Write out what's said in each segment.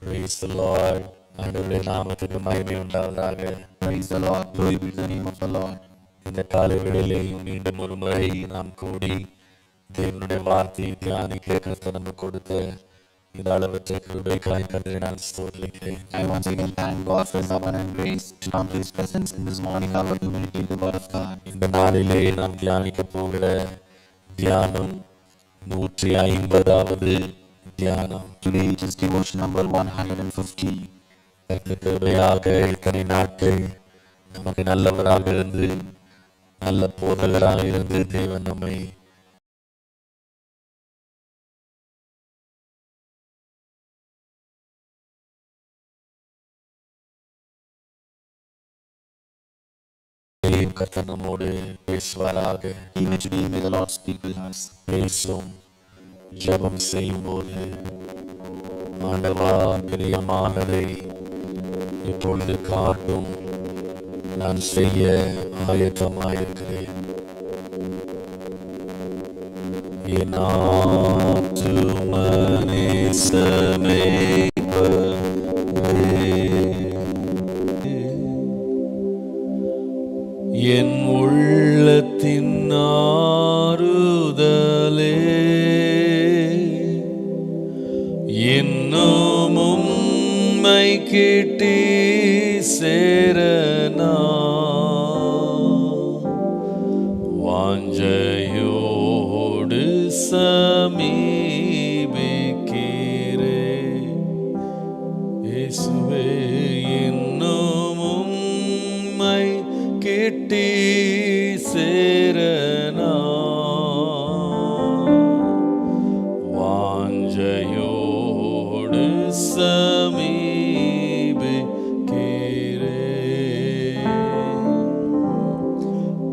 Praise the Lord. ஆண்டவருடைய நாமத்துக்கு மகிமை உண்டாவதாக. Praise the Lord. Glory be to the name of the Lord. இந்த காலைவேளையிலேயும் மீண்டும் ஒரு முறை நாம் கூடி தேவனுடைய வார்த்தையை தியானிக்க கர்த்தர் நமக்கு கொடுத்த இந்த அளவற்ற கிருபைக்காய் கர்த்தரை நான் ஸ்தோத்திரிக்கிறேன். I once again thank God for His abundant grace to come to His presence in this morning hour to meditate the word of God. இந்த நாளிலே நாம் தியானிக்க போகிற தியானம் 150வது தியானம். Today it is devotion number 150. கிருபையாக இத்தனை நாட்கள் நமக்கு நல்லவராக இருந்து நல்ல போதகராக இருந்து தேவன் நம்மை கர்த்தர் நம்மோடு பேசுவாராக. Even today may the Lord speak with us. பேசும் ஜெபம் செய்யும் போது ஆண்டவா பிரியமானதை இப்பொழுது காட்டும், நான் செய்ய ஆயத்தமாயிருக்கிறேன். என் ஆத்தும நேசமே என் உள்ளத்தின் ஆறுதலே இன்னும் உம்மை கிட்டி சேரனா வாஞ்சையோடு சமீபிக்கிறே. இயேசுவே இன்னும் உம்மை கிட்டி சேரனா வாஞ்சையோடு சமீபிக்கிறே.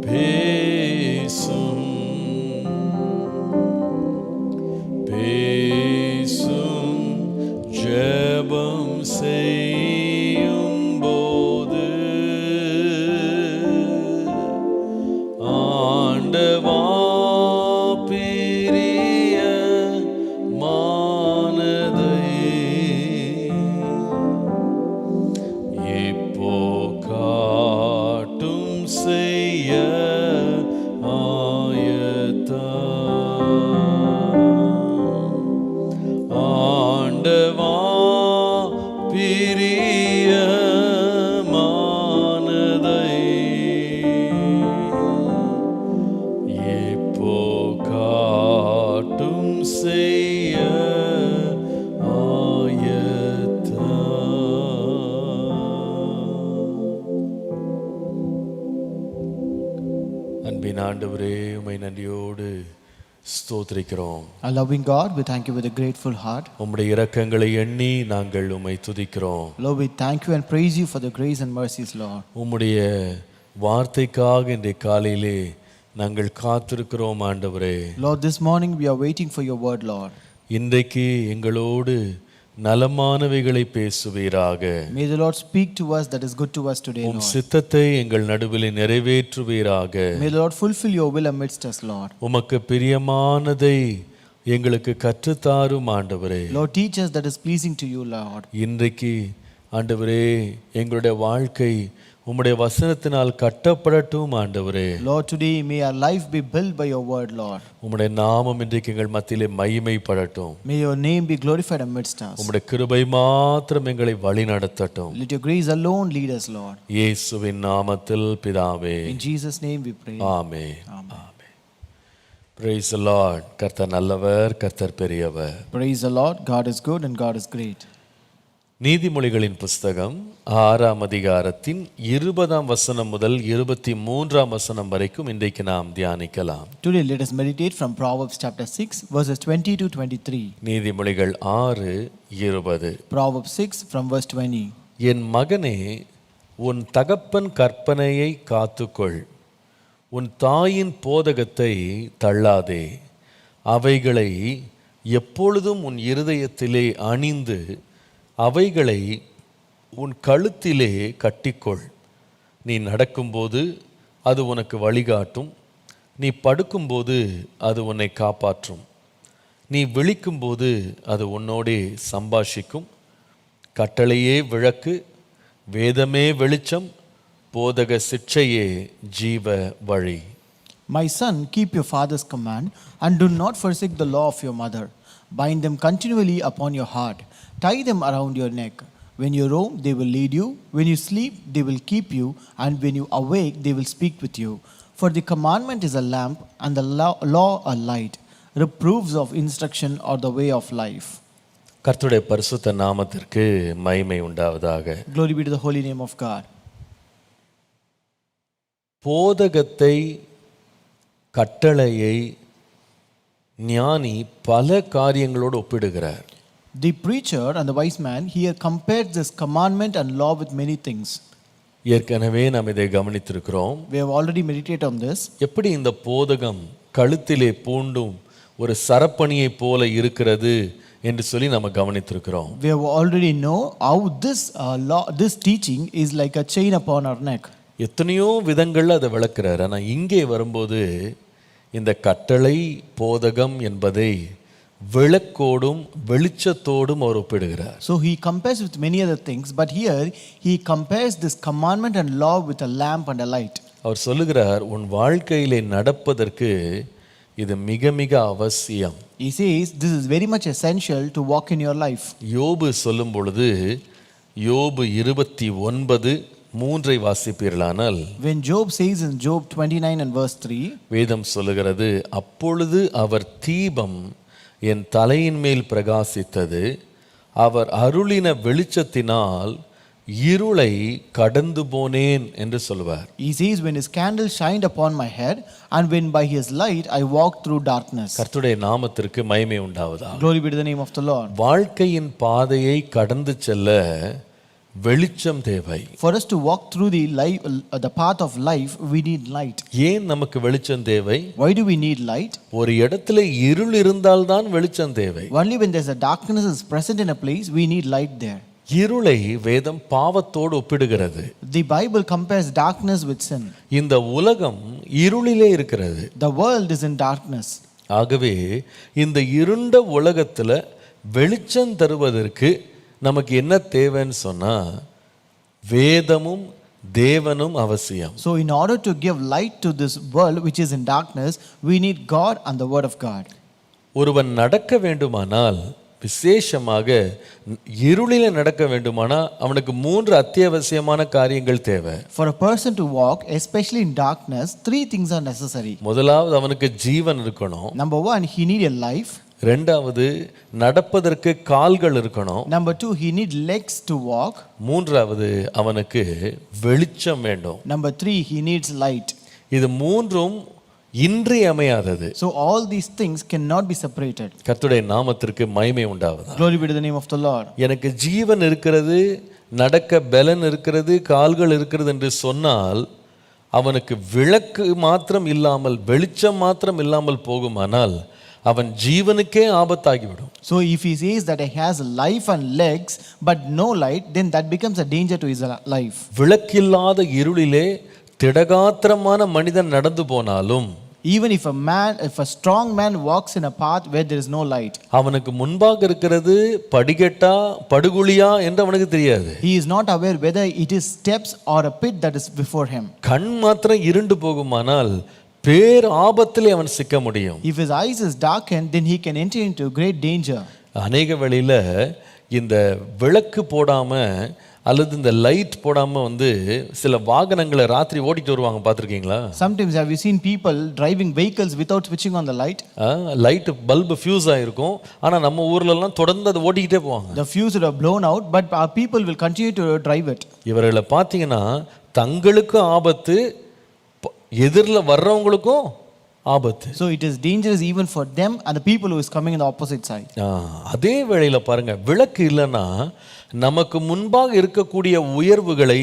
பேசும் பேசும் ஜெபம் செய்யும் போது ஆண்டவா பிரிய மானதை இப்போ காட்டும் செய்ய ஆயத்தா. ஆண்டவா பிரிய மானதை இப்போ காட்டும் செய்ய ஆயத்தா. அன்பின் ஆண்டவரே, உம்மை நன்றியோடு ஸ்தோத்திரிக்கிறோம். Our loving God, we thank you with a grateful heart. உம்முடைய இரக்கங்களை எண்ணி நாங்கள் உம்மை துதிக்கிறோம். Lord, we thank you and praise you for the grace and mercies, Lord. உம்முடைய வார்த்தைக்காக இன்றைய காலையிலே நாங்கள் காத்திருக்கிறோம் ஆண்டவரே. Lord, this morning we are waiting for your word, Lord. இன்றைக்கு எங்களோடு நலமானவைகளை பேசுவீராக. May the Lord speak to us that is good to us today, um Lord. சித்தத்தை எங்கள் நடுவிலே நிறைவேற்றுவீராக. May the Lord fulfill your will amidst us, Lord. உமக்கு பிரியமானதை எங்களுக்கு கற்றுத்தாரும் ஆண்டவரே. Lord, teach us that is pleasing to you, Lord. இன்றைக்கு ஆண்டவரே எங்களுடைய வாழ்க்கை உம்முடைய வசனத்தினால் கட்டப்படட்டும் ஆண்டவரே. Lord, today may our life be built by your word, Lord. உம்முடைய நாமம் இன்றைக்கு எங்கள் மத்தியிலே மகிமைப்படட்டும். May your name be glorified amidst us. உம்முடைய கிருபை மாத்திரம் எங்களை வழி நடத்தட்டும். Let your grace alone lead us, Lord. இயேசுவின் நாமத்தில் பிதாவே. In Jesus' name we pray. Amen. Amen. Amen. Praise the Lord. கர்த்தர் நல்லவர், கர்த்தர் பெரியவர். Praise the Lord. God is good and God is great. நீதிமொழிகளின் புஸ்தகம் 6ஆம் அதிகாரத்தின் 20ஆம் வசனம் முதல் 23ஆம் வசனம் வரைக்கும் இன்றைக்கு நாம் தியானிக்கலாம். Today let us meditate from Proverbs chapter 6 verses 20 to 23. நீதிமொழிகள் 6:20. Proverbs 6 from verse 20. என் மகனே, உன் தகப்பன் கற்பனையை காத்துக்கொள், உன் தாயின் போதகத்தை தள்ளாதே. அவைகளை எப்பொழுதும் உன் இருதயத்திலே அணிந்து அவைகளை உன் கழுத்திலே கட்டிக்கொள். நீ நடக்கும்போது அது உனக்கு வழிகாட்டும், நீ படுக்கும்போது அது உன்னை காப்பாற்றும், நீ விழிக்கும்போது அது உன்னோடே சம்பாஷிக்கும். கட்டளையே விளக்கு, வேதமே வெளிச்சம், போதக சிட்சையே ஜீவ வழி. My son, keep your father's command and do not forsake the law of your mother. Bind them continually upon your heart. Tie them around your neck. When you roam, they will lead you. When you sleep, they will keep you. And when you awake, they will speak with you. For the commandment is a lamp, and the law a light. Reproofs of instruction are the way of life. கர்த்தருடைய பரிசுத்த நாமத்திற்கு மகிமை உண்டாவதாக. Glory be to the holy name of God. போதகத்தை, கட்டளையை ஞானி பல காரியங்களோடு ஒப்பிடுகிறார். The preacher and the wise man here compared this commandment and law with many things. ஏற்கனவே நாம் இதை கவனித்திருக்கிறோம். We have already meditated on this. எப்படி இந்த போதகம் கழுத்திலே பூண்டும் ஒரு சரப்பணியை போல இருக்கிறது என்று சொல்லி நம்ம கவனித்திருக்கிறோம். We have already know how this teaching is like a chain upon our neck. எத்தனையோ விதங்கள்ல அதை விளக்குறார். ஆனால் இங்கே வரும்போது இந்த கட்டளை போதகம் என்பதை விளக்கோடும் வெளிச்சத்தோடும் அவர் ஒப்பிடுகிறார். So he compares with many other things, but here he compares this commandment and law with a lamp and a light. அவர் சொல்லுகிறார், உன் வாழ்க்கையிலே நடப்பதற்கு இது மிக மிக அவசியம். He says this is very much essential to walk in your life. யோபு சொல்லும் பொழுது யோபு 29:3 வாசிப்பீர்களானால், When Job says in Job 29 and verse 3, வேதம் சொல்லுகிறது, அப்பொழுது அவர் தீபம் என் தலையின் மேல் பிரகாசித்தது, அவர் அருளின வெளிச்சத்தினால் இருளை கடந்து போனேன் என்று சொல்வார். he says, when his candle shined upon my head, and when by his light I walked through darkness. கர்த்தருடைய நாமத்திற்கு மகிமை உண்டாவதாக. Glory be to the name of the Lord. வாழ்க்கையின் பாதையை கடந்து செல்ல வெளிச்சம் தேவை. For us to walk through the path of life, we need light. ஏன் நமக்கு வெளிச்சம் தேவை? Why do we need light? ஒரு இடத்துல இருள் இருந்தால்தான் வெளிச்சம் தேவை. Only when there's a darkness is present in a place, we need light there. இருளை வேதம் பாவத்தோடு ஒப்பிடுகிறது. The Bible compares darkness with sin. இந்த உலகம் இருளிலே இருக்கிறது. The world is in darkness. ஆகவே இந்த இருண்ட உலகத்துல வெளிச்சம் தருவதற்கு நமக்கு என்ன தேவைன்னு சொன்னா வேதமும் தேவனும் அவசியம். So in order to give light to this world which is in darkness, we need God and the word of God. ஒருவன் நடக்க வேண்டுமானால், விசேஷமாக இருளிலே நடக்க வேண்டுமானால் அவனுக்கு 3 அத்தியாவசியமான காரியங்கள் தேவை. For a person to walk, especially in darkness, 3 things are necessary. முதலாவது அவனுக்கு ஜீவன் இருக்கணும். Number 1, he need a life. ரெண்டாவது நடப்பதற்கு கால்கள் இருக்கணும். Number 2, he need legs to walk. மூன்றாவது அவனுக்கு வெளிச்சம் வேண்டும். Number 3, he needs light. இது மூன்றும் இன்றியமையாதது. So all these things cannot be separated. கர்த்தருடைய நாமத்திற்கு மகிமை உண்டாவதாக. Glory be to the name of the Lord. எனக்கு ஜீவன் இருக்கிறது, நடக்க பலன் இருக்கிறது, கால்கள் இருக்கிறது என்று சொன்னால் அவனுக்கு விளக்கு மாத்திரம் இல்லாமல் வெளிச்சம் மாத்திரம் இல்லாமல் போகுமானால் அவன் ஜீவனுக்கே ஆபத்தாகிவிடும். So if he says that he has life and legs but no light, then that becomes a danger to his life. விளக்கில்லாத இருளிலே திடகாத்திரமான மனிதன் நடந்து போனாலும், Even if a strong man walks in a path where there is no light, அவனுக்கு முன்பாக இருக்கிறது படிக்கட்டா படுகுழியா என்று அவனுக்கு தெரியாது. he is not aware whether it is steps or a pit that is before him. கண் மாத்திரம் இருண்டு போகுமானால் பேர் ஆபத்திலே அவன் சிக்க முடியும். If his eyes is darkened, then he can enter into great danger. அநேக வழியில இந்த விளக்கு போடாம அல்லது இந்த லைட் போடாம வந்து சில வாகனங்களை ராத்திரி ஓட்டிட்டு வருவாங்க, பார்த்துருக்கீங்களா? Sometimes have you seen people driving vehicles without switching on the light? Light bulb fuse ஆயிருக்கும், ஆனா நம்ம ஊர்ல எல்லாம் தொடர்ந்து அதை ஓட்டிக்கிட்டே போவாங்க. The fuse would have blown out, but our people will continue to drive it. இவர்களை பார்த்தீங்கன்னா தங்களுக்கும் ஆபத்து, எதிரில் வர்றவங்களுக்கும் ஆபத்து. So it is dangerous even for them and the people who is coming in the opposite side. அதே வேளையில பாருங்க, விளக்கு இல்லைன்னா நமக்கு முன்பாக இருக்கக்கூடிய உயர்வுகளை,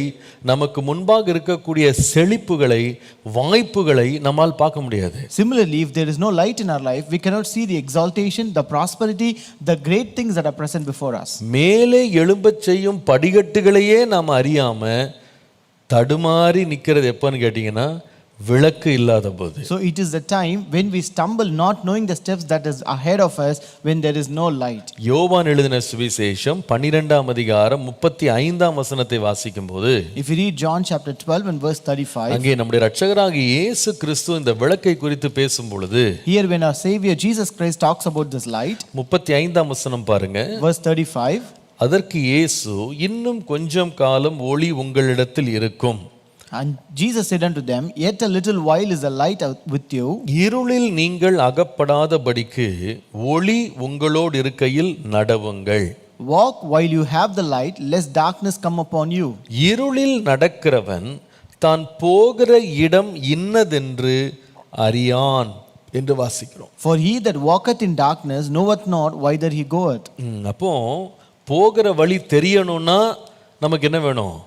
நமக்கு முன்பாக இருக்கக்கூடிய செழிப்புகளை, வாய்ப்புகளை நம்மால் பார்க்க முடியாது. Similarly, if there is no light in our life, we cannot see the exaltation, the prosperity, the great things that are present before us. மேலே எழும்பச் செய்யும் படிகட்டுகளையே நாம் அறியாம தடுமாறி நிற்கிறது எப்பன்னு கேட்டீங்கன்னா விளக்கு இல்லாத போது. So it is the time when we stumble not knowing the steps that is ahead of us when there is no light. யோவான் எழுதின சுவிசேஷம் 12ஆம் அதிகாரம் 35ஆம் வசனத்தை வாசிக்கும்போது, If you read John chapter 12 and verse 35, அங்கே நம்முடைய இரட்சகராகிய இயேசு கிறிஸ்து இந்த விளக்கை குறித்து பேசும் பொழுது, here when our savior Jesus Christ talks about this light, 35ஆம் வசனம் பாருங்க. verse 35, அதற்கு இயேசு, இன்னும் கொஞ்சம் காலம் ஒளி உங்களிடத்தில் இருக்கும். and Jesus said unto them, yet a little while is the light out with you. இருளில் நீங்கள் அகப்படாதபடிக்கு ஒளி உங்களோடு இருக்கையில் நடவுங்கள். Walk while you have the light, lest darkness come upon you. இருளில் நடக்கிறவன் தான் போகிற இடம் இன்னதென்று அறியான் என்று வாசிக்கிறோம். For he that walketh in darkness knoweth not whither he goeth. அப்போ போகிற வழி தெரியணும்னா நமக்கு என்ன வேணும்?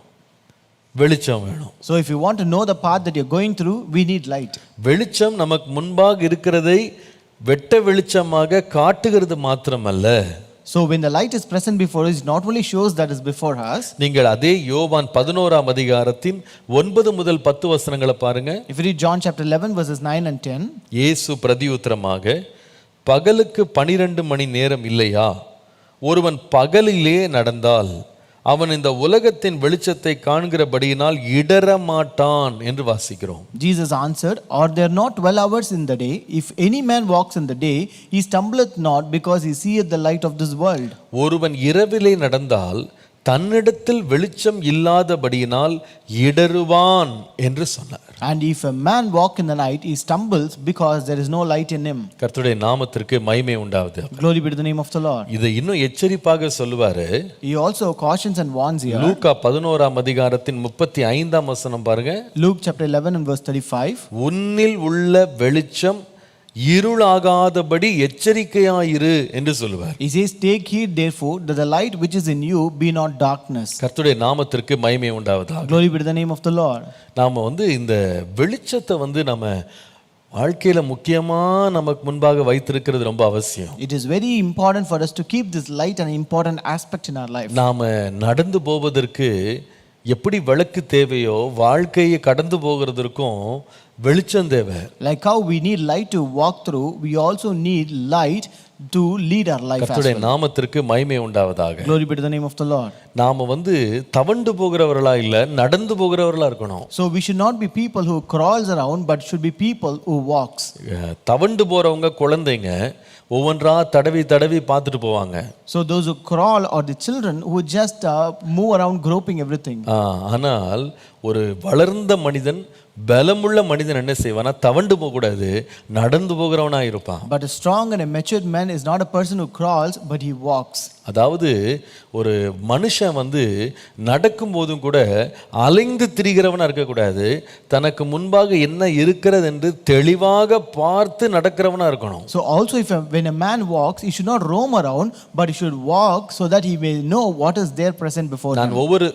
வெளிச்சம் வேணும். So if you want to know the path that you're going through, we need light. வெளிச்சம் நமக்கு முன்பாக இருக்கிறதை வெட்ட வெளிச்சமாக காட்டுகிறது மாத்திரமல்ல. So when the light is present before us, it not only shows that is before us. நீங்கள் அதே யோவான் 11ஆம் அதிகாரத்தின் 9 முதல் 10 வசனங்களை பாருங்க. If you read John chapter 11 verses 9 and 10, இயேசு பிரதியுத்தரமாக, பகலுக்கு 12 மணி நேரம் இல்லையா? ஒருவன் பகலிலே நடந்தால் அவன் இந்த உலகத்தின் வெளிச்சத்தை காண்கிறபடியினால் இடற மாட்டான் என்று வாசிக்கிறோம். Jesus answered, are there not 12 hours in the day? If any man walks in the day, he stumbleth not, because he seeth the light of this world. ஒருவன் இரவிலே நடந்தால் தன்னிடத்தில் வெளிச்சம் இல்லாதபடியினால் இடறுவான் என்று சொன்னார். And if a man walk in the night, he stumbles, because there is no light in him. கர்த்தருடைய நாமத்திற்கு மகிமை உண்டாவது. Glory be to the name of the Lord. இதை இன்னும் எச்சரிப்பாக சொல்லுவாரு. He also cautions and warns here. லூக்கா 11ஆம் அதிகாரத்தின் 35ஆம் வசனம் பாருங்க. Luke chapter 11 and verse 35. உன்னில் உள்ள வெளிச்சம் இருளாகாதபடி எச்சரிக்கையாயிரு என்று சொல்லுவார். He says, take heed therefore that the light which is in you be not darkness. கர்த்தருடைய நாமத்திற்கு மகிமை உண்டாவதாக. Glory be to the name of the Lord. நாம இந்த வெளிச்சத்தை நம்ம வாழ்க்கையில முக்கியமா நமக்கு முன்பாக வைத்திருக்கிறது ரொம்ப அவசியம். It is very important for us to keep this light an important aspect in our life. நாம நடந்து போவதற்கு எப்படி விளக்கு தேவையோ, வாழ்க்கையை கடந்து போகிறதற்கும் வெளிச்சம் தேவை. Like how we need light to walk through, we also need light to lead our life as கர்த்தருடைய well. நாமத்திற்கு மகிமை உண்டாவதாக. Glory be to the name of the Lord. நாம தவண்டு போகிறவர்களா இல்ல, நடந்து போகிறவர்களா இருக்கணும். So we should not be people who crawls around, but should be people who walks. தவண்டு போறவங்க குழந்தைங்க ஒவ்வொன்றா தடவி தடவி பார்த்துட்டு போவாங்க. So those who crawl are the children who just move around groping everything. ஆனால் ஒரு வளர்ந்த மனிதன், பலமுள்ள மனிதன் என்ன செய்வானா? தவண்டு போக கூடாது, நடந்து போகிறவனா இருப்பான். But a strong and a matured man is not a person who crawls, but he walks. அதாவது ஒரு மனுஷன் நடக்கும் போதும் கூட அலைந்து திரிகிறவனா இருக்கக்கூடாது, தனக்கு முன்பாக என்ன இருக்கிறது என்று தெளிவாக பார்த்து நடக்கிறவனா இருக்கணும். So also when a man walks, he should not roam around, but he should walk so that he may know what is there present before him. நான் ஒவ்வொரு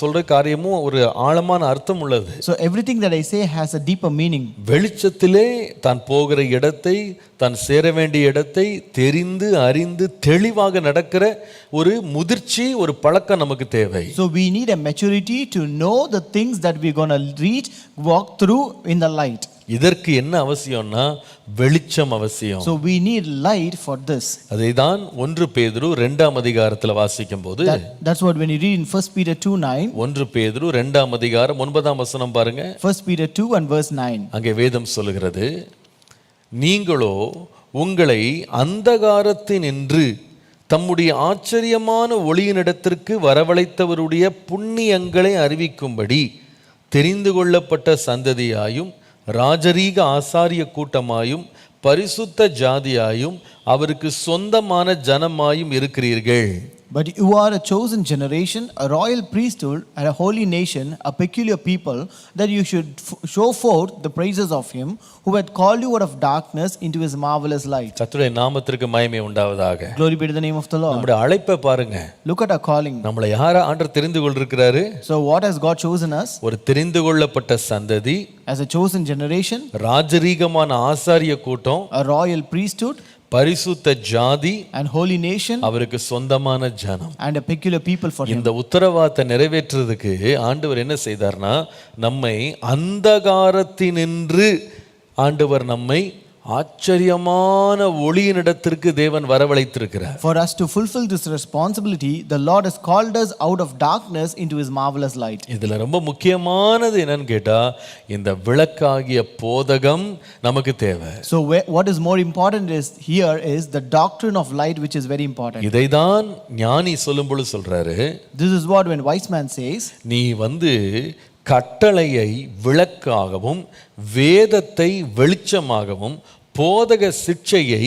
சொல்ற காரியமும் ஒரு ஆழமான அர்த்தம் உள்ளது. So everything that I say has a deeper meaning. வெளிச்சத்திலே தான் போகிற இடத்தை, தான் சேர வேண்டிய இடத்தை தெரிந்து அறிந்து தெளிவாக நடக்கிற ஒரு முதிர்ச்சி, ஒரு பழக்கம் நமக்கு தேவை. So we need a maturity to know the things that we're going to reach, walk through in the light. இதற்கு என்ன அவசியம்னா வெளிச்சம் அவசியம். So we need light for this. அதைதான் 1 பேதுரு 2ஆம் அதிகாரத்துல வாசிக்கும்போது, that's what when you read in 1 Peter 2:9, 1 பேதுரு 2ஆம் அதிகாரம் 9ஆம் வசனம் பாருங்க. 1 Peter 2 and verse 9. அங்கே வேதம் சொல்லுகிறது, நீங்களோ உங்களை அந்தகாரத்தினின்று தம்முடைய ஆச்சரியமான ஒளியினிடத்திற்கு வரவழைத்தவருடைய புண்ணியங்களை அறிவிக்கும்படி தெரிந்து கொள்ளப்பட்ட சந்ததியாயும் ராஜரீக ஆசாரிய கூட்டமாயும் பரிசுத்த ஜாதியாயும் அவருக்கு சொந்தமான ஜனமாயும் இருக்கிறீர்கள். But you are a chosen generation, a royal priesthood, and a holy nation, a peculiar people, that you should show forth the praises of him who had called you out of darkness into his marvelous light. கர்த்தருடைய நாமத்திற்கு மகிமை உண்டாவதாக. Glory be to the name of the Lord. நம்முடைய அழைப்பை பாருங்க. Look at our calling. நம்மளை யார ஆண்டவர் தெரிந்து கொண்டிருக்கிறாரு? So what has God chosen us? ஒரு தெரிந்து கொள்ளப்பட்ட சந்ததி, as a chosen generation, ராஜரீகமான ஆசாரிய கூட்டம், a royal priesthood, பரிசுத்த ஜாதி, and holy nation, அவருக்கு சொந்தமான ஜனம், and a peculiar people for him. இந்த உத்தரவாதத்தை நிறைவேற்றுறதுக்கு ஆண்டவர் என்ன செய்தார்னா, நம்மை அந்தகாரத்தினின்று ஆண்டவர் நம்மை ஆச்சரியமான ஒளியினிடத்திற்கு தேவன் வரவழைத்திருக்கிறார். For us to fulfill this responsibility, the Lord has called us out of darkness into his marvelous light. இதுல ரொம்ப முக்கியமானது என்னன்னு கேட்டா, இந்த விளக்காகிய போதகம் நமக்கு தேவை. So what is more important is here is the doctrine of light, which is very important. இதைதான் ஞானி சொல்லும்போது சொல்றாரு, This is what when wise man says, நீ கட்டளையை விளக்காகவும் வேதத்தை வெளிச்சமாகவும் போதக சிட்சையை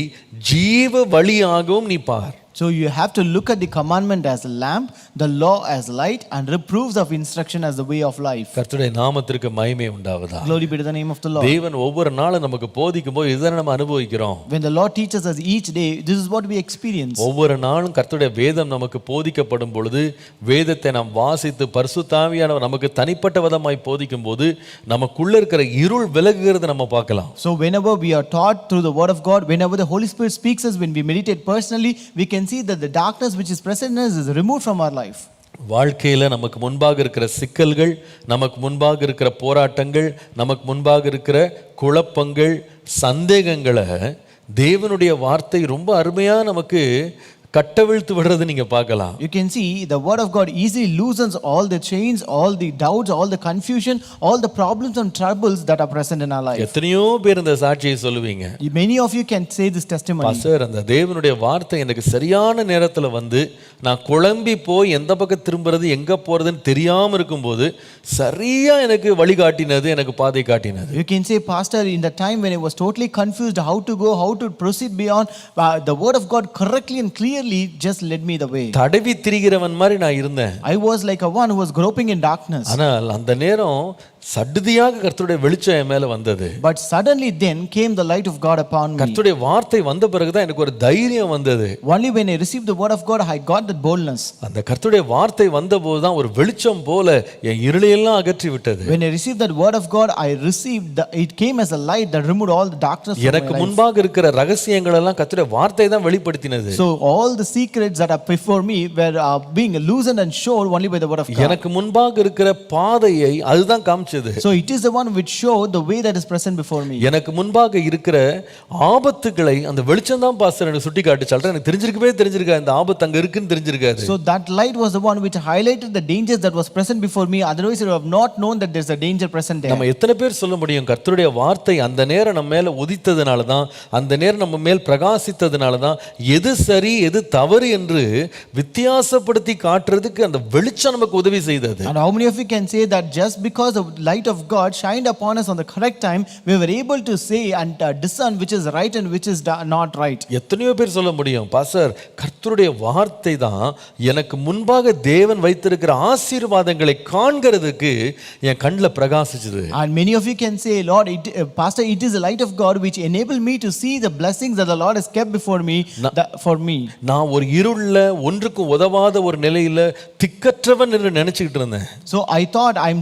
ஜீவ வழியாகவும் நீ பார். So you have to look at the commandment as a lamp, the law as light, and reproofs of instruction as the way of life. கர்த்தருடைய நாமத்திற்கு மகிமை உண்டாவதாக. Glory be to the name of the Lord. தேவன் ஒவ்வொரு நாளும் நமக்கு போதிக்கும்போது இதுதான் நம்ம அனுபவிக்கிறோம். When the Lord teaches us each day, this is what we experience. ஒவ்வொரு நாளும் கர்த்தருடைய வேதம் நமக்கு போதிக்கப்படும் பொழுது, வேதத்தை நாம் வாசித்து பரிசுத்த ஆவியானவர் நமக்கு தனிப்பட்ட விதமாய் போதிக்கும்போது நமக்குள்ள இருக்கிற இருள் விலகுகிறது நம்ம பார்க்கலாம். So whenever we are taught through the word of God, whenever the Holy Spirit speaks us, when we meditate personally, we can see that the darkness which is present in us is removed from our life. வாழ்க்கையில நமக்கு முன்பாக இருக்கிற சிக்கல்கள், நமக்கு முன்பாக இருக்கிற போராட்டங்கள், நமக்கு முன்பாக இருக்கிற குழப்பங்கள், சந்தேகங்களை தேவனுடைய வார்த்தை ரொம்ப அருமையா நமக்கு கட்டவிழ்த்து விடுறது நீங்க பார்க்கலாம். You can see the word of God easily loosens all the chains, all the doubts, all the confusion, all the problems and troubles that are present in our life. எத்தனையோ பேர் இந்த சாட்சியை சொல்லுவீங்க. Many of you can say this testimony. Pastor, அந்த தேவனுடைய வார்த்தை எனக்கு சரியான நேரத்துல நான் குழம்பி போய் எந்த பக்கம் திரும்புறது எங்க போறதுன்னு தெரியாம இருக்கும்போது சரியா எனக்கு வழிகாட்டினது, எனக்கு பாதை காட்டினது. You can say, Pastor, in the time when I was totally confused how to go, how to proceed beyond, the word of God correctly and clearly just led me the way. தடவி திரிகிறவன் மாதிரி நான் இருந்தேன். I was like a one who was groping in darkness. ஆனால் அந்த நேரம் சடுதியாக கர்த்தருடைய வெளிச்சம் என் மேல வந்தது. But suddenly then came the light of God upon me. கர்த்தருடைய வார்த்தை வந்த பிறகு தான் எனக்கு ஒரு தைரியம் வந்தது. Only when I received the word of God I got that boldness. அந்த கர்த்தருடைய வார்த்தை வந்தபோது தான் ஒரு வெளிச்சம் போல என் இருளையெல்லாம் அகற்றி விட்டது. When I received that word of God, I received it came as a light that removed all the darkness from my life. எனக்கு முன்பாக இருக்கிற ரகசியங்கள் எல்லாம் கர்த்தருடைய வார்த்தை தான் வெளிப்படுத்தினது. So all the secrets that are before me were being loosened and shown only by the word of God. எனக்கு முன்பாக இருக்கிற பாதையை அதுதான் காமிச்சது. So it is the one which showed the way that is present before me. எனக்கு முன்பாக இருக்கிற ஆபத்துகளை அந்த வெளிச்சம் தான் பாஸ்டர் எனக்கு சுட்டி காட்டி சொல்றேன். எனக்கு தெரிஞ்சிருக்கா இந்த ஆபத்து அங்க இருக்குன்னு தெரிஞ்சிருக்காது. So that light was the one which highlighted the dangers that was present before me. Otherwise I would have not known that there is a danger present there. நம்ம எத்தனை பேர் சொல்ல முடியும் கர்த்தருடைய வார்த்தை அந்த நேரம் நம்ம மேல உதித்ததனால தான், அந்த நேரம் நம்ம மேல் பிரகாசித்ததனால தான் எது சரி எது தவறு என்று வித்தியாசப்படுத்தி காட்டுறதுக்கு அந்த வெளிச்சம் நமக்கு உதவி செய்தது. And how many of you can say that just because the light of God shined upon us on the correct time, we were able to say and discern which is right and which is not right? எத்தனையோ பேர் சொல்ல முடியும், pastor கர்த்தருடைய வார்த்தை தான் எனக்கு முன்பாக தேவன் வைத்திருக்கிற ஆசீர்வாதங்களை காண்கிறதுக்கு என் கண்ணில் பிரகாசிச்சது. And many of you can say, Lord, Pastor, it is the light of God which enabled me to see the blessings that the Lord has kept before me for me. நான் ஒரு இருள்ல ஒன்றுக்கும் உதவாத ஒரு நிலையில திக்கற்றவன் என்று நினைச்சிட்டு இருந்தேன். So I thought I'm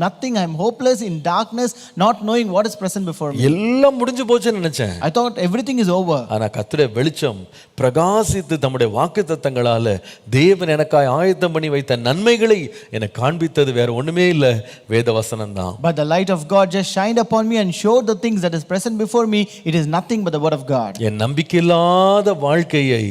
nothing, I'm hopeless in darkness, not knowing what is present before me. எல்லாம் முடிஞ்சு போச்சுன்னு நினைச்சேன். I thought everything is over. ஆனா கர்த்தருடைய வெளிச்சம் பிரகாசித்து தம்முடைய வாக்குத்தத்தங்களால தேவன் எனக்காய் ஆயத்தம் பண்ணி வைத்த நன்மைகளை எனக்கு காண்பித்தது வேற ஒண்ணுமே இல்ல, வேத வசனம் தான். But the light of God just shined upon me and showed the things that is present before me. It is nothing but the word of God. என் நம்பிக்கையில்லாத வாழ்க்கையை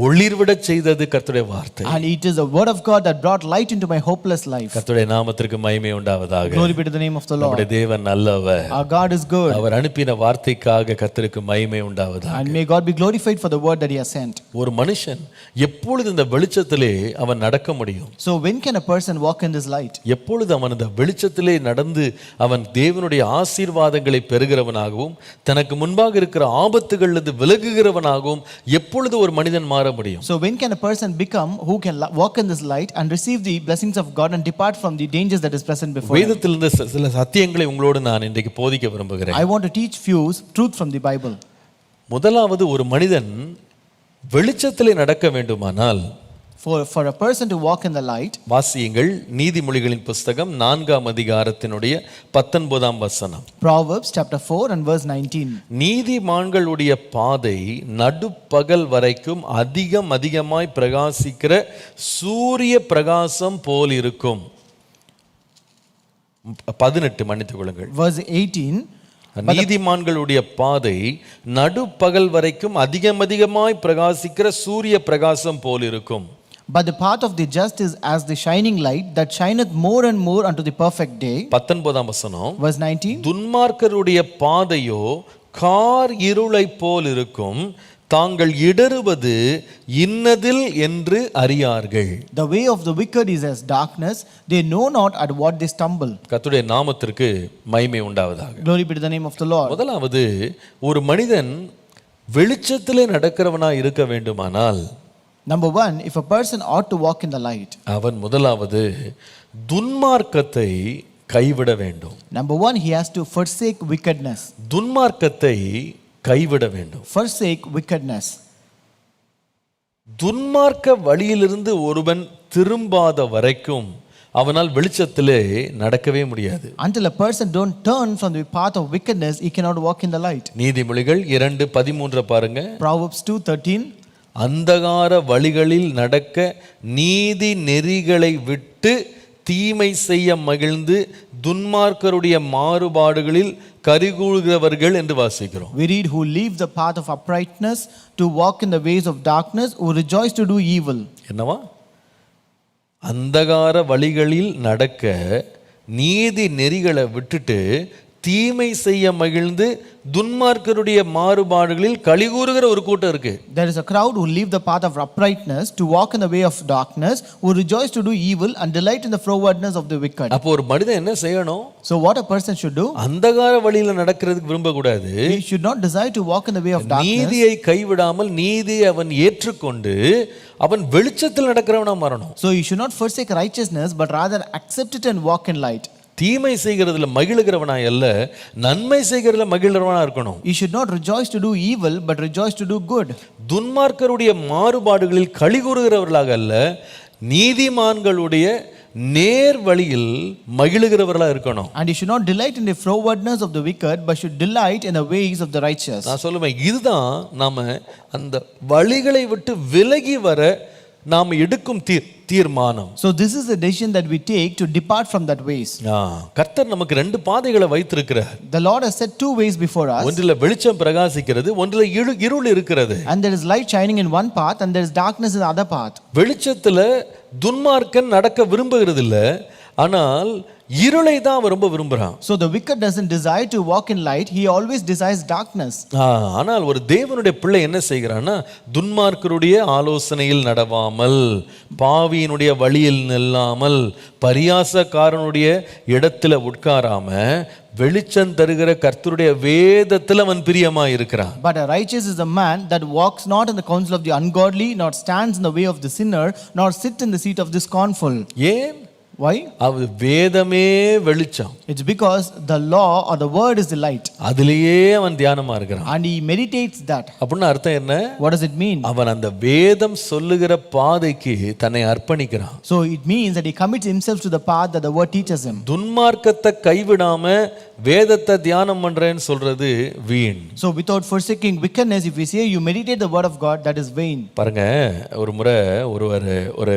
ஒளிர்விடச் செய்தது கர்த்தருடைய வார்த்தை. And it is the word of God that brought light into my hopeless life. கர்த்தருடைய நாமத்திற்கு மகிமை உண்டாவதாக. உண்டாவதாக. Glory be to the name of the Lord. நம்முடைய தேவன் நல்லவர். Our God is good. அவர் அனுப்பின வார்த்தைக்காக கர்த்தருக்கு மகிமை உண்டாவதாக. And may God be glorified for the word that He has sent. ஒரு மனுஷன் எப்பொழுது இந்த வெளிச்சத்திலே அவன் நடக்க முடியும்? So when can a person walk in this light? எப்பொழுது அவன் இந்த வெளிச்சத்திலே நடந்து அவன் தேவனுடைய ஆசீர்வாதங்களை பெறுகிறவனாகவும் தனக்கு முன்பாக இருக்கிற ஆபத்துகளிலிருந்து விலகுகிறவனாகவும் எப்பொழுது ஒரு மனிதன் மாற முடியும்? So when can a person become who can walk in this light and receive the blessings of God and depart from the dangers that is present before him? வேதத்திலிருந்து சில சத்தியங்களை உங்களோடு நான் இன்றைக்கு போதிக்க விரும்புகிறேன். I want to teach few truth from the Bible. முதலாவது, ஒரு மனிதன் வெளிச்சத்திலே நடக்க வேண்டுமானால் For a person to walk in the light, வாசியுங்கள் நீதிமொழிகளின் புஸ்தகம் 4ஆம் அதிகாரத்தினுடைய 19ஆம் வசனம். Proverbs chapter 4 and verse 19. நீதிமான்களுடைய பாதை நடுப்பகல் வரைக்கும் அதிகமாய் பிரகாசிக்கிற சூரிய பிரகாசம் போல் இருக்கும். 18 மன்னித்துக் கொள்ளுங்கள். Verse 18. நீதிமான்களுடைய பாதை நடுப்பகல் வரைக்கும் அதிகமாய் பிரகாசிக்கிற சூரிய பிரகாசம் போல் இருக்கும். But the path of the just is as the shining light that shineth more and more unto the perfect day. 19ஆம் வசனம். Verse 19. துன்மார்க்கருடைய பாதையோ கார் இருளை போல் இருக்கும், தாங்கள் இடறுவது இன்னதில் என்று அறியார்கள். The way of the wicked is as darkness, they know not at what they stumble. கர்த்தருடைய நாமத்திற்கு மகிமை உண்டாவதாக. Glory be to the name of the Lord. முதலாவது, ஒரு மனிதன் வெளிச்சத்திலே நடக்கிறவனாய் இருக்க வேண்டுமானால், Number one, if a person ought to walk in the light, அவன் முதலாவது துன்மார்க்கத்தை கைவிட வேண்டும். Number one, he has to forsake wickedness. துன்மார்க்கத்தை கைவிட வேண்டும். Forsake wickedness. துன்மார்க்க வழியிலிருந்து ஒருவன் திரும்பாத வரைக்கும் அவனால் வெளிச்சத்திலே நடக்கவே முடியாது. Until a person don't turn from the path of wickedness, he cannot walk in the light. நீதிமொழிகள் 2:13 பாருங்க. Proverbs 2:13. அந்தகார வழிகளில் நடக்க நீதி நெறிகளை விட்டு தீமை செய்ய மகிழ்ந்து துன்மார்க்கருடைய மாறுபாடுகளில் கரிகூழ்கிறவர்கள் என்று வாசிக்கிறோம். We read, who leave the path of uprightness to walk in the ways of darkness, who rejoice to do evil. என்னவா? அந்தகார வழிகளில் நடக்க நீதி நெறிகளை விட்டுட்டு தீமை செய்ய மகிழ்ந்து துன்மார்க்கருடைய மாறுபாடுகளில் கலிகூறுகிற ஒரு கூட்டம் இருக்கு. There is a crowd who leave the path of uprightness to walk in the way of darkness, who rejoice to do evil and delight in the frowardness of the wicked. அப்போ ஒரு மனிதன் என்ன செய்யணும்? So what a person should do? அந்தகார வழியில நடக்கிறதுக்கு விரும்ப கூடாது. He should not desire to walk in the way of darkness. நீதியை கைவிடாமல் நீதியை அவன் ஏற்றுக்கொண்டு அவன் வெளிச்சத்தில் நடக்கிறவனா மாறணும். So he should not forsake righteousness, but rather accept it and walk in light. தீமை செய்கிறதுல மகிழுகிறவனா அல்ல, நன்மை செய்கிறதுல மகிழ்கிறவனா இருக்கணும். He should not rejoice to do evil, but rejoice to do good. துன்மார்க்கருடைய மாறுபாடுகளில் கலிகூறுகிறவர்களாக அல்ல, நீதிமான்களுடைய நேர் வழியில் மகிழுகிறவர்களா இருக்கணும். And he should not delight in the frowardness of the wicked, but should delight in the ways of the righteous. நான் சொல்லுவேன், இதுதான் நாம அந்த வழிகளை விட்டு விலகி வர நாம் எடுக்கும் தீர்மானம். So this is the decision that we take to depart from that ways. கர்த்தர் நமக்கு 2 பாதைகளை வைத்திருக்கிறார். The Lord has set 2 ways before us. ஒன்றில் வெளிச்சம் பிரகாசிக்கிறது, ஒன்றில் இருள் இருக்கிறது. And there is light shining in one path and there is darkness in the other path. வெளிச்சத்துல துன்மார்க்கன் நடக்க விரும்புகிறது இல்ல, ஆனால் இருளை தான் அவன் ரொம்ப விரும்புறான். So the wicked doesn't desire to walk in light, he always desires darkness. ஆனால் ஒரு தேவனுடைய பிள்ளை என்ன செய்கிறான்னா, துன்மார்க்கருடைய ஆலோசனையில் நடவாமல், பாவியினுடைய வழியில் நில்லாமல், பரியாசக்காரனுடைய இடத்துல உட்காராம வெளிச்சம் தருகிற கர்த்தருடைய வேதத்தில் அவன் பிரியமா இருக்கிறான். But a righteous is a man that walks not in the counsel of the ungodly, nor stands in the way of the sinner, nor sit in the seat of the scornful. ஏன்? Why? அது வேதமே வெளிச்சம். It's because the law or the word is the light. அதிலேயே அவன் தியானமா இருக்கிறான். And he meditates that. அப்படின்னா அர்த்தம் என்ன? What does it mean? அவன் அந்த வேதம் சொல்லுகிற பாதைக்கு தன்னை அர்ப்பணிக்கிறான். So it means that he commits himself to the path that the word teaches him. துன்மார்க்கத்தை கைவிடாம வேதத்தை தியானம் பண்றேன்னு சொல்றது வீண். So without forsaking wickedness, if we say you meditate the word of God, that is vain. பாருங்க, ஒரு முறை ஒரு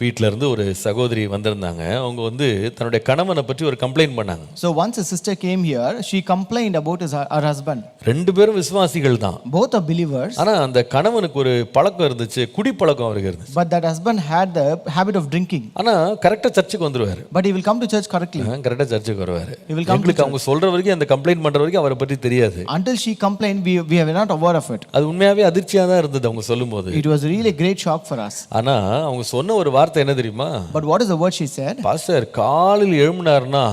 வீட்ல இருந்து ஒரு சகோதரி வந்திருந்தாங்க. வந்தாங்க. அவங்க வந்து தன்னுடைய கணவனை பற்றி ஒரு கம்ப்ளைண்ட் பண்ணாங்க. So once a sister came here, she complained about her husband. ரெண்டு பேரும் விசுவாசிகள் தான். Both are believers. ஆனா அந்த கணவனுக்கு ஒரு பழக்கம் இருந்துச்சு, குடிப்பழக்கம் அவருக்கு இருந்துச்சு. But that husband had the habit of drinking. ஆனா கரெக்டா சர்ச்சுக்கு வந்துருவாரு. But he will come to church correctly. கரெக்டா சர்ச்சுக்கு வருவாரு. He will come எங்களுக்கு அவங்க சொல்ற வரைக்கும், அந்த கம்ப்ளைண்ட் பண்ற வரைக்கும் அவரை பற்றி தெரியாது. Until she complained, we were not aware of it. அது உண்மையாவே அதிர்ச்சியா தான் இருந்தது அவங்க சொல்லும்போது. It was really a great shock for us. ஆனா அவங்க சொன்ன ஒரு வார்த்தை என்ன தெரியுமா? But what is the word she said? Pastor காலையில் எழும்பினார்னா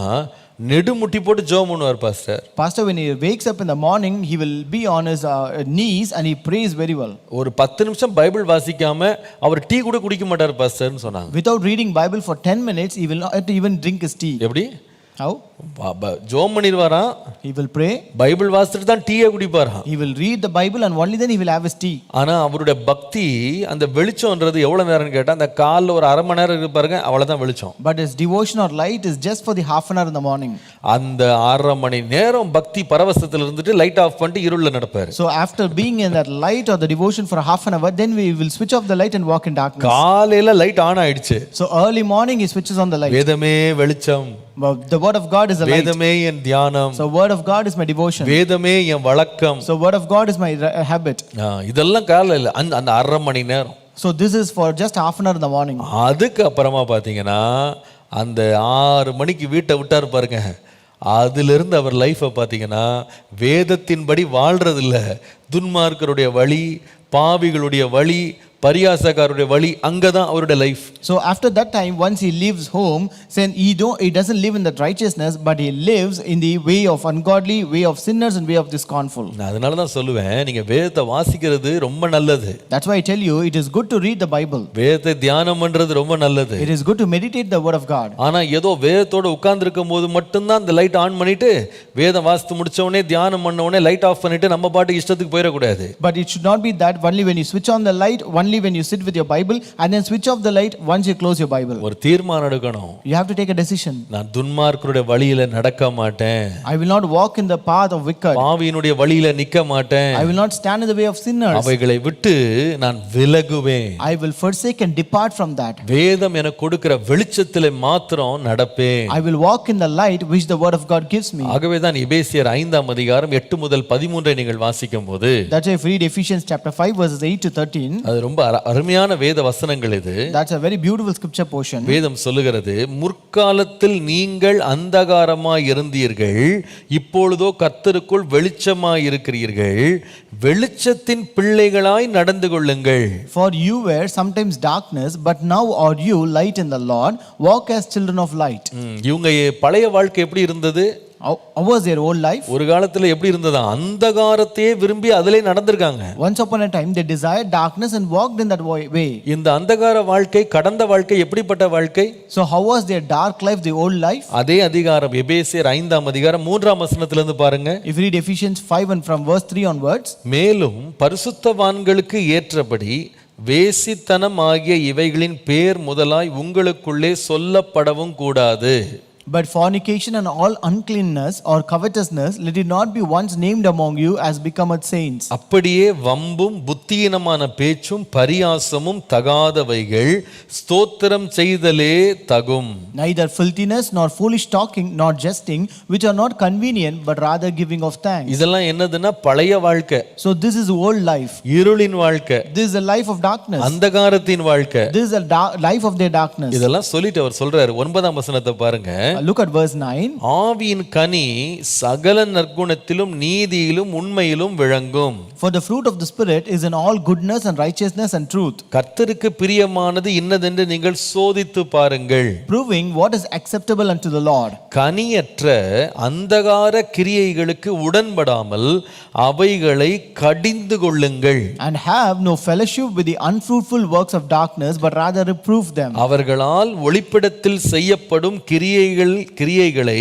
நெடுமுட்டி போட்டு ஜெபம் பண்ணுவார் pastor. Pastor, when he wakes up in the morning, he will be on his knees and he prays very well. ஒரு 10 நிமிஷம் பைபிள் வாசிக்காம அவர் டீ கூட குடிக்க மாட்டார் பாஸ்டர்னு சொன்னாங்க. Without reading Bible for 10 minutes, he will not even drink his tea. எப்படி? How? ஜெபம் பண்ணிடுவாராம், He will pray, Bible வாசிச்சுட்டு தான் டீயே குடிப்பாராம். he will read the Bible and only then he will have his tea. ஆனா அவருடைய பக்தி, அந்த வெளிச்சம்ன்றது எவ்வளவு நேரம்னு கேட்டா, அந்த காலைல ஒரு அரை மணி நேரம் இருக்கு பாருங்க, அவ்வளவுதான் வெளிச்சம். But his devotion or light is just for the half an hour in the morning. அந்த அரை மணி நேரம் பக்தி பரவசத்துல இருந்துட்டு லைட் ஆஃப் பண்ணிட்டு இருள்ல நடப்பாரு. So after being in that light or the devotion for half an hour, then we will switch off the light and walk in darkness. காலையில light on ஆயிடுச்சு. So early morning he switches on the light. வேதமே வெளிச்சம், The word of God is a light. வேதமே என் தியானம், So word of God is my devotion. வேதமே என் வழக்கம். So word of God is my habit. இதெல்லாம் காலையில அந்த அரை மணி நேரம். So this is for just half an hour in the morning. அதுக்கு அப்புறமா பாத்தீங்கன்னா அந்த 6 மணிக்கு வீட்டை விட்டாரு பாருங்க, அதிலிருந்து அவர் லைஃபை பார்த்தீங்கன்னா வேதத்தின்படி வாழ்றது இல்லை, துன்மார்க்கருடைய வழி, பாவிகளுடைய வழி, பரியாசக்காரருடைய வழி, அங்கதான் அவருடைய life. So after that time, once he leaves home, then he doesn't live in that righteousness, but he lives in the way of ungodly, way of sinners and way of the scornful. நான் அதனால தான் சொல்லுவேன், நீங்க வேதத்தை வாசிக்கிறது ரொம்ப நல்லது. That's why I tell you, it is good to read the Bible. வேதத்தை தியானம் பண்றது ரொம்ப நல்லது. It is good to meditate the word of God. ஆனா ஏதோ வேதத்தோட உட்கார்ந்திருக்கும் போது மட்டும்தான் அந்த லைட் ஆன் பண்ணிட்டு, வேதம் வாசித்து முடிச்ச உடனே தியானம் பண்ண உடனே லைட் ஆஃப் பண்ணிட்டு நம்ம பாட்டுக்கு இஷ்டத்துக்கு போயிடக்கூடாது. But it should not be that only when you switch on the light, only when you sit with your Bible, and then switch off the light once you close your Bible. ஒரு தீர்மானம் எடுக்கணும். You have to take a decision. நான் துன்மார்க்கருடைய வழியில நடக்க மாட்டேன். I will not walk in the path of wicked. பாவியினுடைய வழியில நிக்க மாட்டேன். I will not stand in the way of sinners. அவைகளை விட்டு நான் விலகுவேன். I will forsake and depart from that. வேதம் எனக்கு கொடுக்கிற வெளிச்சத்திலே மாத்திரம் நடப்பேன். I will walk in the light which the word of God gives me. ஆகவே தான் எபேசியர் 5ஆம் அதிகாரம் 8 முதல் 13 நீங்கள் வாசிக்கும்போது, That's why if you read Ephesians chapter 5 verses 8 to 13, அது ரொம்ப அருமையான வேத வசனங்கள் இது. that's a very beautiful scripture portion. வேதம் சொல்லுகிறது, முற்காலத்தில் நீங்கள் அந்தகாரமாய் இருந்தீர்கள், இப்பொழுதோ கர்த்தருக்குள் வெளிச்சமாய் இருக்கிறீர்கள், வெளிச்சத்தின் பிள்ளைகளாய் நடந்து கொள்ளுங்கள். For you were sometimes darkness, but now are you light in the Lord. Walk as children of light. இவங்க பழைய வாழ்க்கை எப்படி இருந்தது? How was their old life? ஒரு காலத்துல எப்படி இருந்ததா? அந்தகாரத்தையே விரும்பி அதிலே நடந்திருக்காங்க. Once upon a time they desired darkness and walked in that way. இந்த அந்தகார வாழ்க்கை, கடந்த வாழ்க்கை எப்படிப்பட்ட வாழ்க்கை? So how was their dark life, the old life? அதே அதிகாரம் எபேசியர் 5ஆம் அதிகாரம் 3ஆம் வசனத்துல இருந்து பாருங்க. If you read Ephesians 5 and from verse 3 onwards, மேலும் பரிசுத்தவான்களுக்கு ஏற்றபடி வேசித்தனம் ஆகிய இவைகளின் பேர் முதலாய் உங்களுக்குள்ளே சொல்லப்படவும் கூடாது. but fornication and all uncleanness or covetousness, let it not be once named among you as becometh saints. அப்படியே வம்பும் புத்தியீனமான பேச்சும் பரியாசமும் தகாதவைகள், ஸ்தோத்திரம் செய்தலே தகும். Neither filthiness nor foolish talking nor jesting, which are not convenient, but rather giving of thanks. இதெல்லாம் என்னதுன்னா பழைய வாழ்க்கை. So this is old life. இருளின் வாழ்க்கை. This is a life of darkness. அந்தகாரத்தின் வாழ்க்கை. This is a life of their darkness. இதெல்லாம் சொல்லிட்டு அவர் சொல்றாரு. 9ஆம் வசனத்தை பாருங்க. Look at verse 9. ஆவியின் கனி சகல நற்குணத்திலும் நீதியிலும் உண்மையிலும் விளங்கும். For the fruit of the Spirit is in all goodness and righteousness and truth. கர்த்தருக்கு பிரியமானது இன்னதென்று நீங்கள் சோதித்து பாருங்கள். Proving what is acceptable unto the Lord. கனியற்ற அந்தகார கிரியைகளுக்கு உடன்படாமல் அவைகளை கடிந்து கொள்ளுங்கள். And have no fellowship with the unfruitful works of darkness, but rather reprove them. அவர்களால் ஒளிப்பிடத்தில் செய்யப்படும் கிரியைகள் கிரியைகளை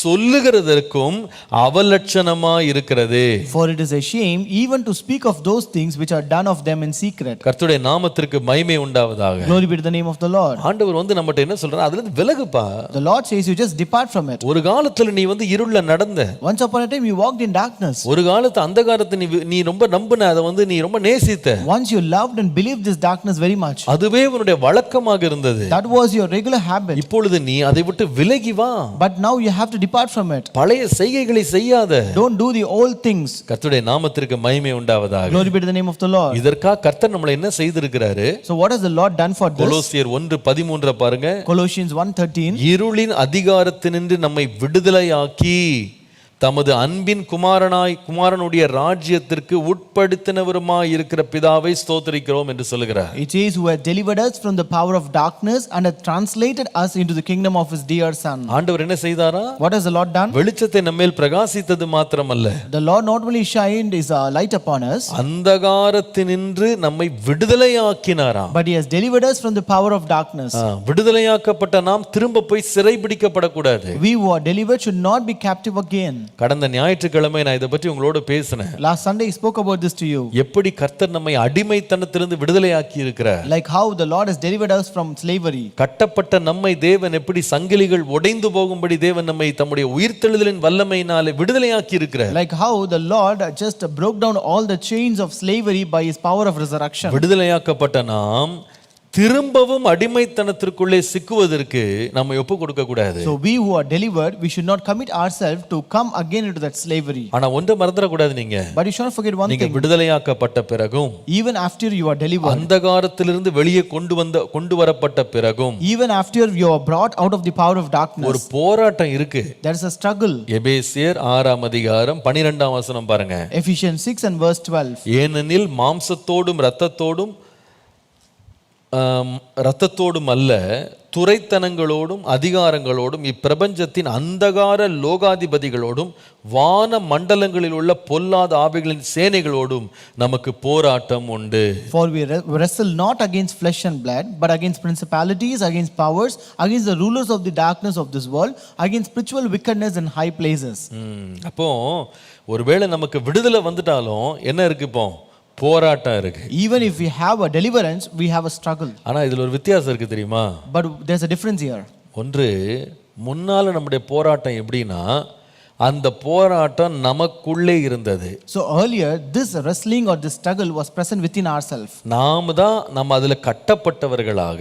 சொல்லுகிறதற்கும் அவலட்சணமாய் இருக்கிறது. For it is a shame even to speak of those things which are done of them in secret. கர்த்தருடைய நாமத்திற்கு மகிமை உண்டாவதாக. Glory be to the name of the Lord. ஆண்டவர் நம்மட்ட என்ன சொல்றாரு? அதுல இருந்து விலகுப்பா. The Lord says you just depart from it. ஒரு காலத்துல நீ இருள்ல நடந்த. Once upon a time you walked in darkness. ஒரு காலத்து அந்தகாரத்தை நீ ரொம்ப நம்பின, அதை நீ ரொம்ப நேசித்த. Once you loved and believed this darkness very much. அதுவே உன்னுடைய வழக்கமாக இருந்தது. That was your regular habit. இப்பொழுது நீ அதை விட்டு விலகி வா. But now you have to depart from it. பழைய செய்கைகளை செய்யாத. Don't do the old things. கர்த்தருடைய நாமத்திற்கு மகிமை உண்டாவதாக. Glory be to the name of the Lord. இதற்காக கர்த்தர் நம்மளை என்ன செய்திருக்கிறாரு? So what has the Lord done for this? கொலோசியர் 1:13 பாருங்க. Colossians 1:13. இருளின் அதிகாரத்தினின்று நம்மை விடுதலையாக்கி தமது அன்பின் குமாரனுடைய ராஜ்யத்திற்கு உட்படுத்தினவருமாய் இருக்கிற பிதாவை ஸ்தோத்திரிக்கிறோம் என்று சொல்லுகிறார். It is who has delivered us from the power of darkness and has translated us into the kingdom of his dear son. ஆண்டவர் என்ன செய்தாரா? What has the Lord done? வெளிச்சத்தை நம்மேல் பிரகாசித்தது மாத்திரமல்ல, The Lord not only shined his light upon us, அந்தகாரத்தினின்று நம்மை விடுதலையாக்கினாராம். but he has delivered us from the power of darkness. விடுதலையாக்கப்பட்ட நாம் திரும்ப போய் சிறைபிடிக்கப்படக்கூடாது. We who are delivered should not be captive again. கடந்த ஞாயிற்றுக்கிழமை நான் இதை பற்றி உங்களோட பேசினேன். Last Sunday I spoke about this to you. எப்படி கர்த்தர் நம்மை அடிமைத்தனத்திலிருந்து விடுதலையாக்கி இருக்கிறார். Like how the Lord has delivered us from slavery. கட்டப்பட்ட நம்மை தேவன் எப்படி சங்கிலிகள் உடைந்து போகும்படி தேவன் நம்மை தம்முடைய உயிர்த்தெழுதலின் வல்லமையினாலே விடுதலையாக்கி இருக்கிறார். Like how the Lord just broke down all the chains of slavery by his power of resurrection. விடுதலையாக்கப்பட்ட நாம் திரும்பவும் அடிமைத்தனத்திற்குள்ளே சிக்குவதற்கு நம்ம ஒப்பு கொடுக்க கூடாது. So we who are delivered, we should not commit ourselves to come again into that slavery. ஆனா ஒன்றை மறந்துட கூடாது. நீங்க But you should not forget one நீங்க thing. விடுதலையாக்கப்பட்ட பிறகும், Even after you are delivered, அந்தகாரத்திலிருந்து வெளியே கொண்டு வரப்பட்ட பிறகும், even after you are brought out of the power of ஒரு darkness, போராட்டம் இருக்கு. there is a struggle. எபேசியர் 6:12 பாருங்க. Ephesians 6 and verse 12. ஏனெனில் மாம்சத்தோடும் இரத்தத்தோடும் அல்ல, துரைத்தனங்களோடும் அதிகாரங்களோடும் இப்பிரபஞ்சத்தின் அந்தகார லோகாதிபதிகளோடும் வான மண்டலங்களில் உள்ள பொல்லாத ஆவிகளின் சேனைகளோடும் நமக்கு போராட்டம் உண்டு. For we wrestle not against flesh and blood, but against principalities, against powers, against the rulers of the darkness of this world, against spiritual wickedness in high places. அப்போ ஒருவேளை நமக்கு விடுதலை வந்துட்டாலும் என்ன இருக்கு? இப்போ போராட்டம் இருக்கு. Even if we have a deliverance, we have a struggle. ஆனா இதுல ஒரு வித்தியாசம் இருக்கு தெரியுமா? But there's a difference here. ஒன்று, முன்னால நம்முடைய போராட்டம் எப்படின்னா, அந்த போராட்டம் நமக்குள்ளே இருந்தது. So earlier this wrestling or this struggle was present within ourselves. நம்ம அதுல கட்டப்பட்டவர்களாக,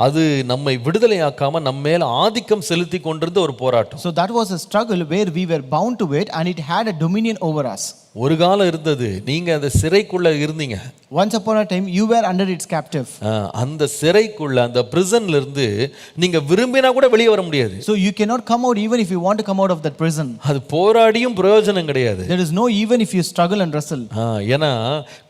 அது நம்மை விடுதலையாக்காம நம்ம மேல ஆதிக்கம் செலுத்தி கொண்டிருந்த ஒரு போராட்டம். So that was a struggle where we were bound to it and it had a dominion over us. ஒரு காலம் இருந்தது, நீங்க அந்த சிறைக்குள்ள இருந்தீங்க. Once upon a time you were under its captive. அந்த சிறைக்குள்ள, அந்த பிரிசன்ல இருந்து நீங்க விரும்பினா கூட வெளியே வர முடியாது. So you cannot come out even if you want to come out of that prison. அது போராடியும் பிரயோஜனம் கிடையாது. There is no even if you struggle and wrestle. ஏன்னா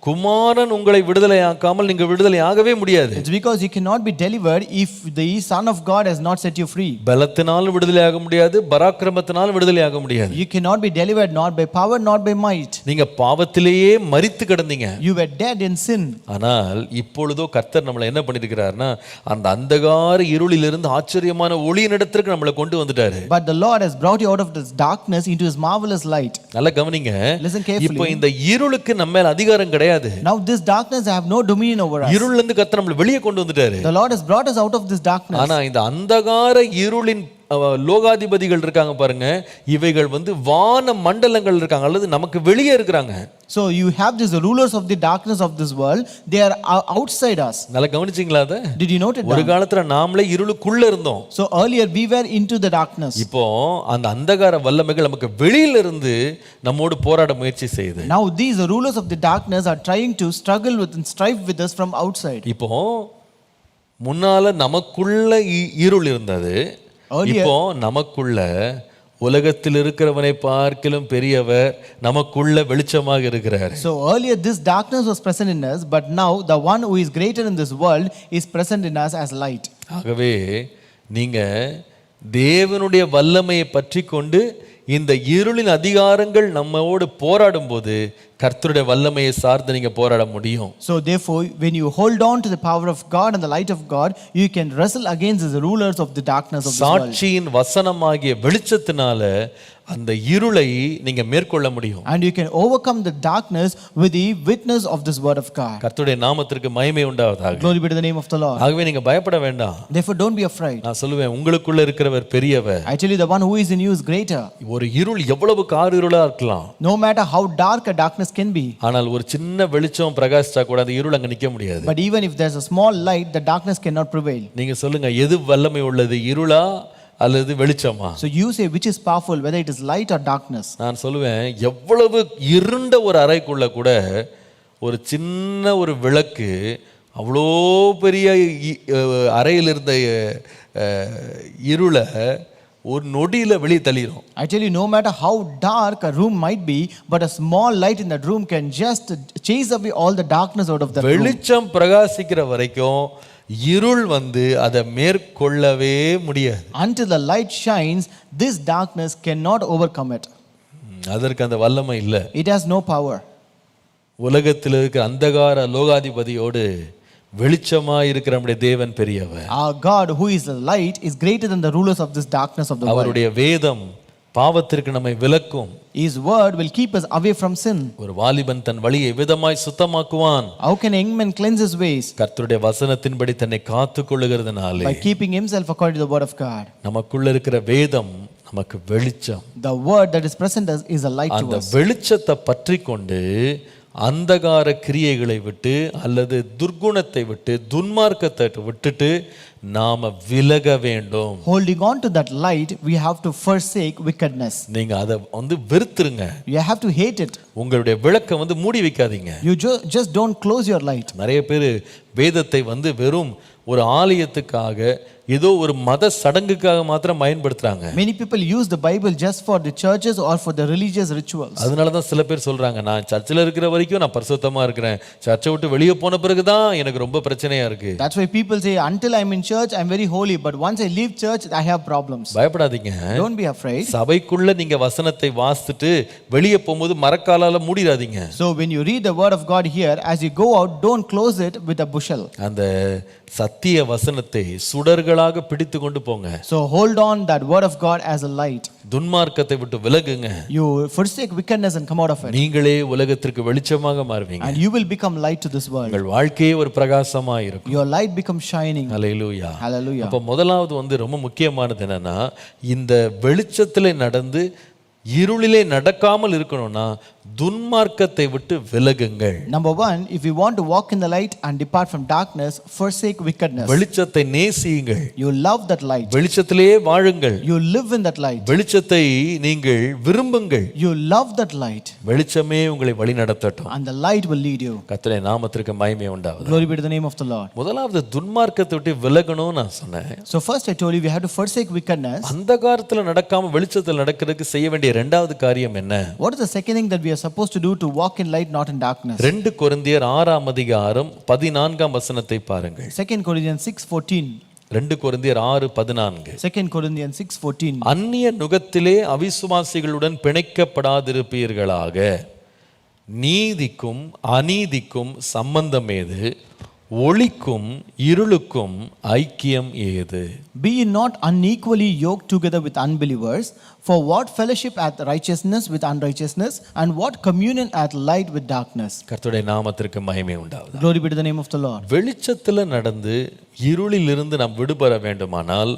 குமாரன் உங்களை விடுதலையாக்காமல் நீங்க விடுதலையாகவே முடியாது. It's because you cannot be delivered if the Son of God has not set you free. பலத்தினாலும் விடுதலையாக முடியாது, பராக்கிரமத்தினாலும் விடுதலையாக முடியாது. You cannot be delivered not by power not by might. நீங்க பாவத்திலேயே மரித்து கிடந்தீங்க. You were dead in sin. ஆனால் இப்பொழுதோ கர்த்தர் நம்மளை என்ன பண்ணிருக்கிறார்னா, அந்த அந்தகார இருளிலிருந்து ஆச்சரியமான ஒளியினிடத்திற்கு நம்மளை கொண்டு வந்துட்டாரு. But the Lord has brought you out of this darkness into his marvelous light. நல்லா கவனிங்க. Listen carefully. இப்போ இந்த இருளுக்கு நம்ம மேல அதிகாரம் கிடையாது. Now this darkness have no dominion over us. இருள்ல இருந்து கர்த்தர் நம்மளை வெளியே கொண்டு வந்துட்டாரு. The Lord has brought us out of this darkness. ஆனா இந்த அந்தகார இருளின் லோகாதிபதிகள் இருக்காங்க பாருங்க, இவைகள் வான மண்டலங்கள் இருக்காங்க, அல்லது நமக்கு வெளியே இருக்கிறாங்க. So you have these rulers of the darkness of this world, they are outside us. நல்லா கவனிச்சீங்களா அத? Did you note it? ஒரு காலத்துல நாமளே இருளுக்குள்ள இருந்தோம். So earlier we were into the darkness. இப்போ அந்த அந்தகார வல்லமைகள் நமக்கு வெளியில இருந்து நம்மோடு போராட முயற்சி செய்யுது. Now these rulers of the darkness are trying to struggle with and strive with us from outside. இப்போ முன்னால நமக்குள்ள இருள் இருந்தது. இப்போ நமக்குள்ள உலகத்தில் இருக்கிறவனை பார்க்கிலும் பெரியவர் நமக்குள்ள வெளிச்சமாக இருக்கிறார். So earlier this darkness was present in us, but now the one who is greater in this world is present in us as light. ஆகவே நீங்க தேவனுடைய வல்லமையை பற்றி கொண்டு இந்த இருளின் அதிகாரங்கள் நம்மோடு போராடும் போது கர்த்தருடைய வல்லமையை சார்ந்து நீங்க போராட முடியும். So therefore, when you hold on to the power of God and the light of God, you can wrestle against the rulers of the darkness of this world. சாட்சியின் வசனமாகிய வெளிச்சத்தினால அந்த இருளை நீங்க மேற்கொள்ள முடியும். And you can overcome the darkness with the witness of this word of God. கர்த்தருடைய நாமத்திற்கு மகிமை உண்டாவதாக. Glory be to the name of the Lord. ஆகவே நீங்க பயப்பட வேண்டாம். Therefore don't be afraid. நான் சொல்லுவேன், உங்களுக்குள்ள இருக்கிறவர் பெரியவர். I tell you, the one who is in you is greater. ஒரு இருள் எவ்வளவு காரிருளா இருக்கலாம். No matter how dark a darkness can be. ஆனால் ஒரு சின்ன வெளிச்சம் பிரகாசிச்சா கூட அந்த இருள் அங்க நிக்க முடியாது. But even if there's a small light, the darkness cannot prevail. நீங்க சொல்லுங்க, எது வல்லமை உள்ளது, இருளா அல்லது வெளிச்சமா? So you say which is powerful, whether it is light or darkness. நான் சொல்லுவேன், எவ்வளவு இருண்ட ஒரு அறைக்குள்ள கூட ஒரு சின்ன ஒரு விளக்கு அவ்வளோ பெரிய அறையில் இருந்த இருளை ஒரு நொடியில வெளியே தள்ளிடும். I tell you, no matter how dark a room might be, but a small light in that room can just chase away all the darkness out of that room. வெளிச்சம் பிரகாசிக்கிற வரைக்கும் இருள் வந்து அதை மேற்கொள்ளவே முடியாது. Until the light shines, this darkness cannot overcome it. அதற்கு அந்த வல்லமை இல்லை. It has no power. உலகத்தில் இருக்கிற அந்தகார லோகாதிபதியோடு வெளிச்சமாய் இருக்கிற நம்முடைய தேவன் பெரியவர். Our God, who is the light, is greater than the rulers of this darkness of the world. அவருடைய வேதம் பாவத்திற்கு நம்மை விலக்கும். His word will keep us away from sin. ஒரு வாலிபன் தன் வழியை விதமாய் சுத்தமாக்குவான். How can a young man cleanse his ways? கர்த்தருடைய வசனத்தின்படி தன்னை காத்துக் கொள்ளுகிறதுனாலே. By keeping himself according to the word of God. நமக்குள்ள இருக்கிற வேதம் நமக்கு வெளிச்சம். The word that is present is a light to us. அந்த வெளிச்சத்தை பற்றி கொண்டு அந்தகார கிரியைகளை விட்டு அல்லது துர்குணத்தை விட்டு துன்மார்க்கத்தை விட்டுட்டு நாம விலக வேண்டும். Holding on to that light, we have to forsake wickedness. நீங்க அதை வெறுத்துருங்க. You have to hate it. உங்களுடைய விளக்கை மூடி வைக்காதீங்க. You just don't close your light. நிறைய பேர் வேதத்தை வெறும் ஒரு ஆலயத்துக்காக ஏதோ ஒரு மத சடங்குக்காக மாத்திரம் பயன்படுத்துறாங்க. Many people use the Bible just for the churches or for the religious rituals. அதனால தான் சில பேர் சொல்றாங்க, நான் சர்ச்சில் இருக்கிற வரைக்கும் நான் பரிசுத்தமா இருக்கிறேன், சர்ச்சை விட்டு வெளியே போன பிறகு தான் எனக்கு ரொம்ப பிரச்சனையா இருக்கு. That's why people say until I'm in church I'm very holy, but once I leave church I have problems. பயப்படாதீங்க. Don't be afraid. சபைக்குள்ள நீங்க வசனத்தை வாசித்துட்டு வெளியே போகும்போது மரக்காலால மூடிடாதீங்க. So when you read the word of God here, as you go out, don't close it with a bushel. அந்த சத்திய வசனத்தை சுடர்களாக பிடித்து கொண்டு போங்க. So hold on that word of God as a light. துன்மார்க்கத்தை விட்டு விலகுங்க. You forsake wickedness and come out of it. நீங்களே உலகத்திற்கு வெளிச்சமாக மாறுவீங்க. And you will become light to this world. உங்கள் வாழ்க்கையே ஒரு பிரகாசமா இருக்கும். Your light becomes shining. Hallelujah. Hallelujah. அப்ப முதலாவது ரொம்ப முக்கியமானது என்னன்னா, இந்த வெளிச்சத்திலே நடந்து இருளிலே நடக்காமல் இருக்கணும்னா துன்மார்க்கத்தை விட்டு விலகுங்கள். Number one, if you want to walk in the light and depart from darkness, forsake wickedness. வெளிச்சத்தை நேசியுங்கள். You love that light. வெளிச்சத்திலே வாழுங்கள். You live in that light. வெளிச்சத்தை நீங்கள் விரும்புங்கள். You love that light. வெளிச்சமே உங்களை வழி நடத்தட்டும். And the light will lead you. கர்த்தருடைய நாமத்திற்கு மகிமை உண்டாவதாக. Glory be to the name of the Lord. முதலாவது துன்மார்க்கத்தை விட்டு விலகணும் நான் சொன்னேன். So first I told you we have to forsake wickedness. அந்தகாரத்துல நடக்காம வெளிச்சத்தில் நடக்கிறதுக்கு செய்ய வேண்டிய இரண்டாவது காரியம் என்ன? What is the second thing that we are supposed to do to walk in light, not in darkness? 2 கொரிந்தியர் 6ஆம் அதிகாரம் 14ஆம் வசனத்தை பாருங்கள். 2 Corinthians 6:14. 2 கொரிந்தியர் 6:14. 2 Corinthians 6:14. அந்நிய நுகத்திலே அவிசுவாசிகளுடன் பிணைக்கப்படாதிருப்பீர்களாக, நீதிக்கும் அநீதிக்கும் சம்பந்தம் ஏது, ஒளிக்கும் இருளுக்கும் ஐக்கியம் ஏது? Be ye not unequally yoked together with unbelievers, for what fellowship hath righteousness with unrighteousness, and what communion hath light with darkness? கர்த்தருடைய நாமத்திற்கு மகிமை உண்டாவதாக. Glory be to the name of the Lord. வெளிச்சத்துல நடந்து இருளிலிருந்து நாம் விடுபட வேண்டுமானால்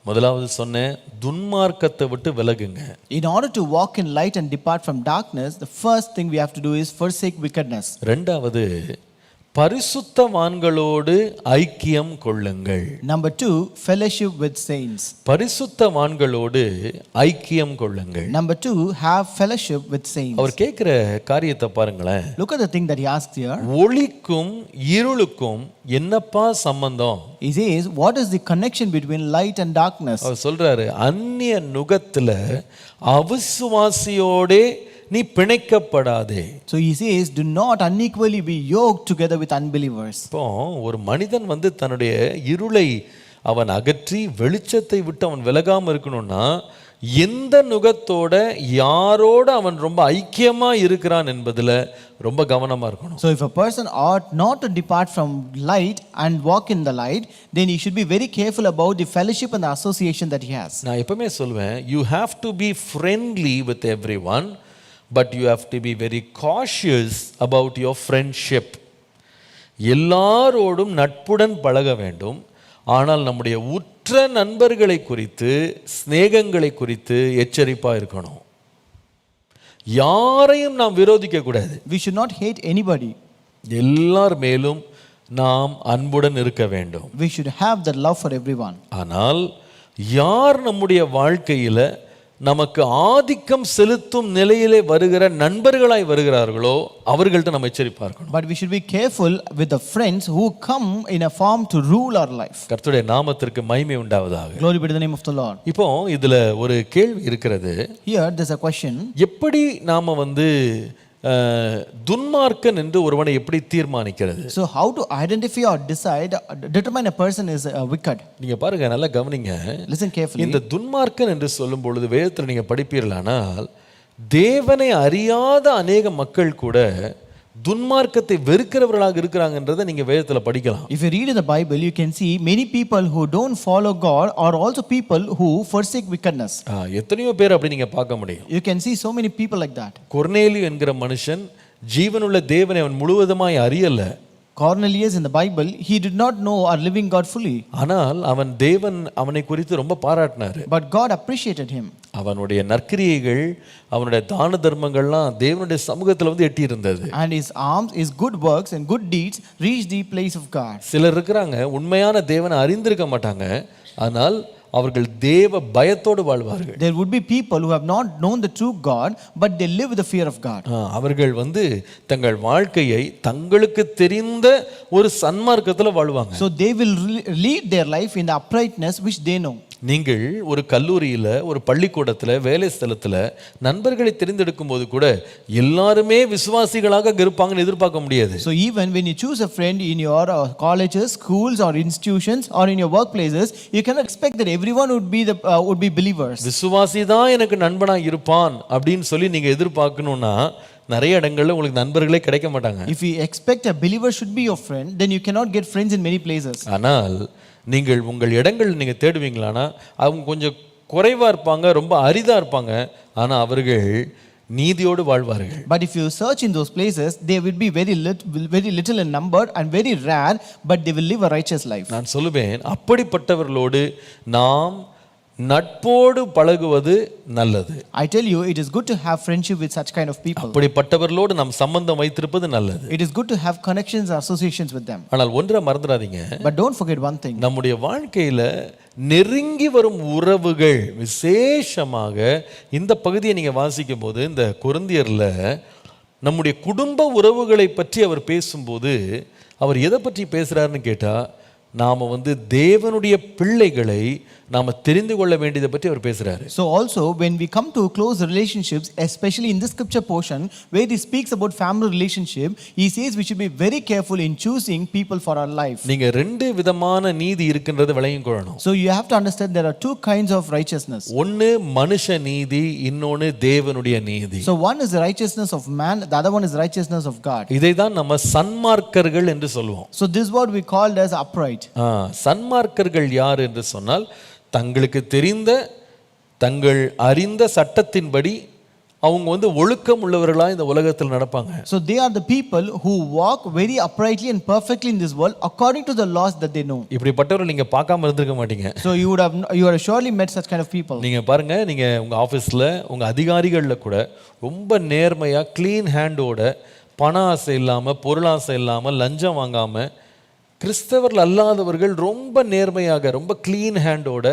முதலாவது சொன்னேன், துன்மார்க்கத்தை விட்டு விலகுங்க. In order to walk in light and depart from darkness, the first thing we have to do is forsake wickedness. இரண்டாவது, பரிசுத்தவான்களோடு ஐக்கியம் கொள்ளுங்கள். Number 2, fellowship with saints. பரிசுத்தவான்களோடு ஐக்கியம் கொள்ளுங்கள். Number 2, have fellowship with saints. அவர் கேட்கிற காரியத்தை பாருங்களேன். Look at the thing that he asked here. ஒளிக்கும் இருளுக்கும் என்னப்பா சம்பந்தம்? He says, what is the connection between light and darkness? அவர் சொல்றாரு, அந்நிய நுகத்துல அவிசுவாசியோடே நீ பிணைக்கப்படாதே. So he says, do not unequally be yoked together with unbelievers. இப்போ ஒரு மனிதன் தன்னுடைய இருளை அவன் அகற்றி வெளிச்சத்தை விட்டு அவன் விலகாம இருக்கணும்னா எந்த நுகத்தோட யாரோட அவன் ரொம்ப ஐக்கியமா இருக்கிறான் என்பதுல ரொம்ப கவனமா இருக்கணும். So if a person ought not to depart from light and walk in the light, then he should be very careful about the fellowship and the association that he has. நான் எப்பவுமே சொல்வேன், you have to be friendly with everyone, but you have to be very cautious about your friendship. எல்லாரோடும் நட்புடன் பழக வேண்டும். ஆனால் நம்முடைய உற்ற நண்பர்களை குறித்து, சிநேகங்களை குறித்து எச்சரிப்பா இருக்கணும். யாரையும் நாம் விரோதிக்க கூடாது. We should not hate anybody. எல்லார் மேலும் நாம் அன்புடன் இருக்க வேண்டும். We should have that love for everyone. ஆனால் யார் நம்முடைய வாழ்க்கையில நமக்கு ஆதிக்கம் செலுத்தும் நிலையிலே வருகிற நண்பர்களாய் வருகிறார்களோ அவர்கள்ட்ட நம்ம எச்சரிப்பா இருக்கணும். But we should be careful with the friends who come in a form to rule our life. கர்த்தருடைய நாமத்திற்கு மகிமை உண்டாவதாக. Glory be to the name of the Lord. இப்போ இதுல ஒரு கேள்வி இருக்கிறது. Here there's a question. எப்படி நாம துன்மார்க்கன் என்று ஒருவனை எப்படி தீர்மானிக்கிறது? So how to identify or determine a person is wicked? நீங்க பாருங்க, நல்லா கவனிங்க. Listen carefully. இந்த துன்மார்க்கன் என்று சொல்லும் பொழுது வேதத்தில் நீங்க படிப்பீர்களானால் தேவனை அறியாத அநேக மக்கள் கூட துன்மார்க்கத்தை வெறுக்கிறவர்களாக இருக்கிறாங்கன்றதை நீங்க வேதத்துல படிக்கலாம். If you read in the Bible, you can see many people who don't follow God are also people who forsake wickedness. எத்தனையோ பேர் அப்படி நீங்க பார்க்க முடியும். You can see so many people like that. கொர்நேலியு என்கிற மனுஷன் ஜீவனுள்ள தேவனை அவன் முழுவதுமாய் அறியல. Cornelius in the Bible, he did not know our living God fully. ஆனால் அவன் தேவன் அவனை குறித்து ரொம்ப பாராட்டினாரு. But God appreciated him. அவனுடைய நற்கிரியைகள், அவனுடைய தான தர்மங்கள்லாம் தேவனுடைய சமூகத்துல எட்டி இருந்தது. And his alms, his good works and good deeds reached the place of God. சிலர் இருக்கிறாங்க, உண்மையான தேவனை அறிந்திருக்க மாட்டாங்க, ஆனால் அவர்கள் தேவ பயத்தோடு வாழ்வார்கள். There would be people who have not known the true God, but they live with the fear of God. அவர்கள் தங்கள் வாழ்க்கையை தங்களுக்கு தெரிந்த ஒரு சன்மார்க்கத்துல வாழ்வாங்க. So they will lead their life in the uprightness which they know. நீங்கள் ஒரு கல்லூரியில, ஒரு பள்ளிக்கூடத்துல, வேலை ஸ்தலத்துல நண்பர்களை தெரிந்தெடுக்கும் போது கூட எல்லாருமே விசுவாசிகளாக இருப்பாங்கன்னு எதிர்பார்க்க முடியாது. So even when you choose a friend in your colleges, schools or institutions or in your workplaces, you cannot expect that everyone would be believers. விசுவாசி தான் எனக்கு நண்பனா இருப்பான் அப்படின்னு சொல்லி நீங்க எதிர்பார்க்கணும்னா நிறைய இடங்கள்ல உங்களுக்கு நண்பர்களே கிடைக்க மாட்டாங்க. If you expect a believer should be your friend, then you cannot get friends in many places. ஆனால் நீங்கள் உங்கள் இடங்கள் நீங்க தேடுவீங்களானா அவங்க கொஞ்சம் குறைவா இருப்பாங்க, ரொம்ப அரிதா இருப்பாங்க, ஆனா அவர்கள் நீதியோடு வாழ்வார்கள். But if you search in those places, they will be very little in number and very rare, but they will live a righteous life. நான் சொல்லுவேன், அப்படிப்பட்டவர்களோடு நாம் நட்போடு பழகுவது நல்லது. I tell you, it is good to have friendship with such kind of people. அப்படிப்பட்டவர்களோடு நாம் சம்பந்தம் வைத்திருப்பது நல்லது. It is good to have connections and associations with them. ஆனால் ஒன்றை மறந்துடாதீங்க. But don't forget one thing. நம்முடைய வாழ்க்கையில நெருங்கி வரும் உறவுகள், விசேஷமாக இந்த பகுதியை நீங்க வாசிக்கும் போது இந்த கொரிந்தியர்ல நம்முடைய குடும்ப உறவுகளை பற்றி அவர் பேசும்போது அவர் எதை பற்றி பேசுறாருன்னு கேட்டா, நாம தேவனுடைய பிள்ளைகளை நாம தெரிந்து கொள்ள வேண்டியதை பற்றி அவர் பேசுறாரு. So also when we come to close relationships, especially in this scripture portion where he speaks about family relationship, he says we should be very careful in choosing people for our life. நீங்க ரெண்டு விதமான நீதி இருக்குன்றதை விளங்கிக் கொள்ளணும். So you have to understand there are two kinds of righteousness. ஒன்னு மனுஷ நீதி, இன்னொன்னு தேவனுடைய நீதி. So one is the righteousness of man, the other one is the righteousness of God. இதை தான் நம்ம சன்மார்க்கர்கள் என்று சொல்லுவோம். So this is what we called as upright. சன்மார்க்கர்கள் யார் என்று சொன்னால், தங்களுக்கு தெரிந்த, தங்கள் அறிந்த சட்டத்தின்படி அவங்க ஒழுக்கம் உள்ளவர்களா இந்த உலகத்தில் நடப்பாங்க. So they are the people who walk very uprightly and perfectly in this world according to the laws that they know. இப்படிப்பட்டவர்கள் நீங்க பார்க்காம இருந்திருக்க மாட்டீங்க. So you would have surely met such kind of people. நீங்க பாருங்க, நீங்க உங்க ஆபீஸ்ல உங்க அதிகாரிகள்ல கூட ரொம்ப நேர்மையா, க்ளீன் ஹேண்டோட, பண ஆசை இல்லாம, பொருளாசை இல்லாம, லஞ்சம் வாங்காம, கிறிஸ்தவர்கள் அல்லாதவர்கள் ரொம்ப நேர்மையாக, ரொம்ப க்ளீன் ஹேண்டோட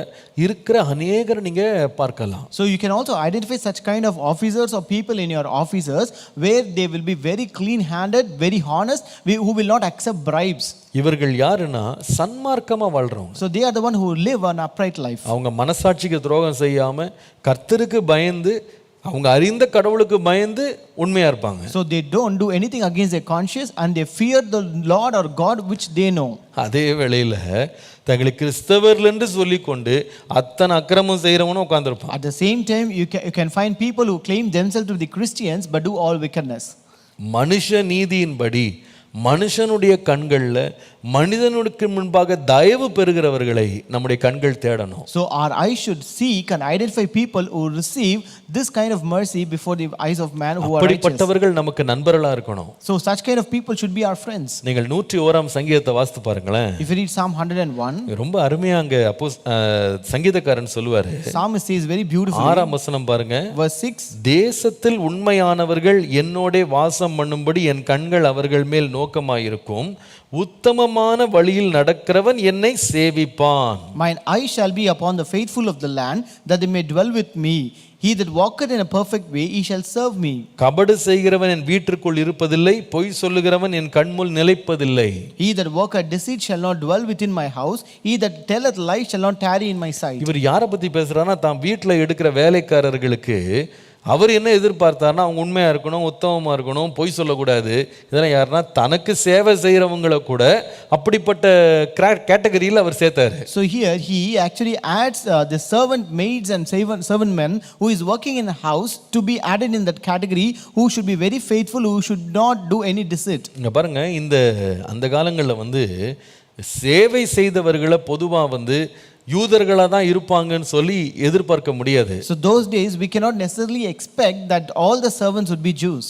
இருக்கிற அநேகரை நீங்க பார்க்கலாம். So you can also identify such kind of officers or people in your offices where they will be very clean handed, very honest, who will not accept bribes. இவர்கள் யாருன்னா சன்மார்க்கமா வாழ்றவங்க. So they are the one who live an upright life. அவங்க மனசாட்சிக்கு துரோகம் செய்யாம, கர்த்தருக்கு பயந்து, அவங்க அறிந்த கடவுளுக்கு பயந்து உண்மையா இருப்பாங்க. So they don't do anything against their conscience and they fear the Lord or God which they know. அதே வேளையில தங்களை கிறிஸ்தவர்கள் என்று சொல்லிக்கொண்டு அத்தனை அக்கிரமம் செய்யறவனும் உட்கார்ந்திருப்பான். At the same time, you can find people who claim themselves to be Christians but do all wickedness. மனுஷ நீதியின்படி மனுஷனுடைய கண்கள்ல மனிதனுக்கு முன்பாக தயவு பெறுகிறவர்களை நம்முடைய கண்கள் தேடணும். So our eyes should seek and identify people who receive this kind of mercy before the eyes of man who are righteous. அப்படிப்பட்டவர்கள் நமக்கு நண்பர்களா இருக்கணும். So such kind of people should be our friends. நீங்கள் 101ஆம் சங்கீதத்தை வாசித்து பாருங்களேன். If you read Psalm 101, ரொம்ப அருமையா அங்க சங்கீதக்காரன் சொல்லுவாரு. Psalmist says very beautifully. 6ஆம் வசனம் பாருங்க. Verse 6. தேசத்தில் உண்மையானவர்கள் என்னோடே வாசம் பண்ணும்படி என் கண்கள் அவர்கள் மேல் நோக்கமாயிருக்கும். உத்தமமான வழியில் நடக்கிறவன் என்னை சேவிப்பான். Mine eye shall be upon the faithful of the land, that they may dwell with me. He that walketh in a perfect way, he shall serve me. கபடு செய்கிறவன் என் வீட்டிற்குள் இருப்பதில்லை, பொய் சொல்லுகிறவன் என் கண்முள் நிலைப்பதில்லை. He that walketh deceit shall not dwell within my house. He that telleth lies shall not tarry in my sight. இவர் யாரை பத்தி பேசுறான்னா, தான் வீட்டில் எடுக்கிற வேலைக்காரர்களுக்கு அவர் என்ன எதிர்பார்த்தார்னா, அவங்க உண்மையா இருக்கணும், உத்தமமா இருக்கணும், பொய் சொல்லக்கூடாது. இதெல்லாம் யாருன்னா தனக்கு சேவை செய்யறவங்களை கூட அப்படிப்பட்ட கேட்டகரியில் அவர் சேர்த்தாரு. So here he actually adds the servant maids and servant men who is working in the house to be added in that category, who should be very faithful, who should not do any deceit. இங்க பாருங்க, அந்த காலங்களில் சேவை செய்தவர்களை பொதுவாக யூதர்களாக தான் இருப்பாங்கன்னு சொல்லி எதிர்பார்க்க முடியாது. So those days we cannot necessarily expect that all the servants would be Jews.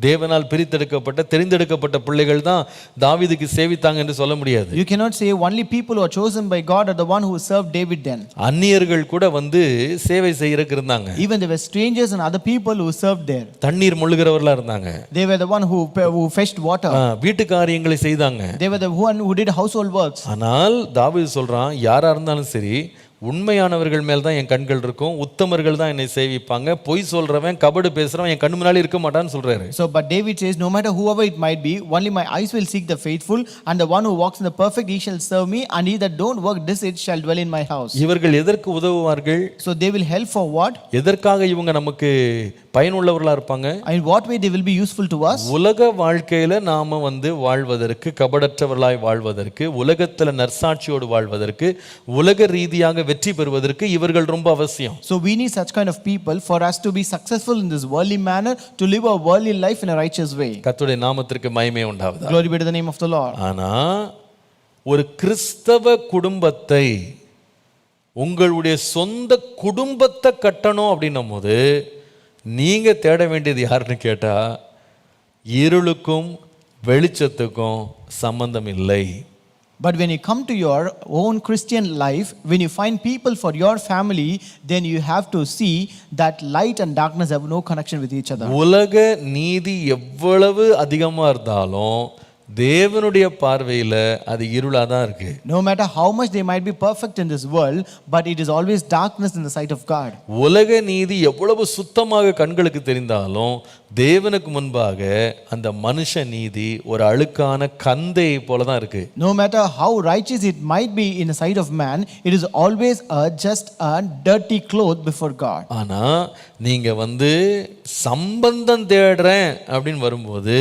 தேவனால் பிரித்தெடுக்கப்பட்ட தெரிந்தெடுக்கப்பட்ட பிள்ளைகள் தான் தாவீதுக்கு சேவித்தாங்க என்று சொல்ல முடியாது. You cannot say only people who are chosen by God are the one who served David then. அந்நியர்கள் கூட சேவை செய்யறதுக்கு இருந்தாங்க. Even there were strangers and other people who served there. தண்ணீர் முழுகிறவர்களா இருந்தாங்க. They were the one who fetched water. வீட்டு காரியங்களை செய்தாங்க. They were the one who did household works. ஆனால் தாவீது சொல்றான், யாரா இருந்தாலும் சரி உண்மையானவர்கள் மேல் தான் என் கண்கள் இருக்கும், உத்தமர்கள் தான் என்னை சேவிப்பாங்க, பொய் சொல்றவன் கபடு பேசுறவன் என் கண்ணு முன்னாடி இருக்க மாட்டான்னு சொல்றாரு. So but David says, no matter whoever it might be, only my eyes will seek the faithful, and the one who walks in the perfect, he shall serve me, and he that don't work deceit shall dwell in my house. இவர்கள் எதற்கு உதவுவார்கள்? So they will help for what? எதற்காக இவங்க நமக்கு பயனுள்ளவர்களா இருப்பாங்க? In what way they will be useful to us? உலக வாழ்க்கையில நாம வாழ்வதற்கு, கபடற்றவர்களாய் வாழ்வதற்கு, உலகத்துல நற்சாட்சியோடு வாழ்வதற்கு, உலக ரீதியாக வெற்றி பெறுவதற்கு இவர்கள் ரொம்ப அவசியம். So we need such kind of people for us to be successful in this worldly manner, to live a worldly life in a righteous way. கர்த்தருடைய நாமத்திற்கு மகிமை உண்டாவதாக. Glory be to the name of the Lord. ஆனா ஒரு கிறிஸ்தவ குடும்பத்தை, உங்களுடைய சொந்த குடும்பத்தை கட்டணும் அப்படின்னும் போது நீங்க தேட வேண்டியது யாருன்னு கேட்டா, இருளுக்கும் வெளிச்சத்துக்கும் சம்பந்தம் இல்லை. But when you come to your own Christian life, when you find people for your family, then you have to see that light and darkness have no connection with each other. உலக நீதி எவ்வளவு அதிகமா இருந்தாலும் தேவனுடைய பார்வையில அது இருளா தான் இருக்கு. No matter how much they might be perfect in this world, but it is always darkness in the sight of God. உலக நீதி எவ்வளவு சுத்தமாக கண்களுக்கு தெரிந்தாலும் தேவனுக்கு முன்பாக அந்த மனுஷ நீதி ஒரு அழுக்கான கந்தை போல தான் இருக்கு. No matter how righteous it might be in the sight of man, it is always just a dirty cloth before God. ஆனா நீங்க சம்பந்தம் தேடுறேன் அப்படின்னு வரும்போது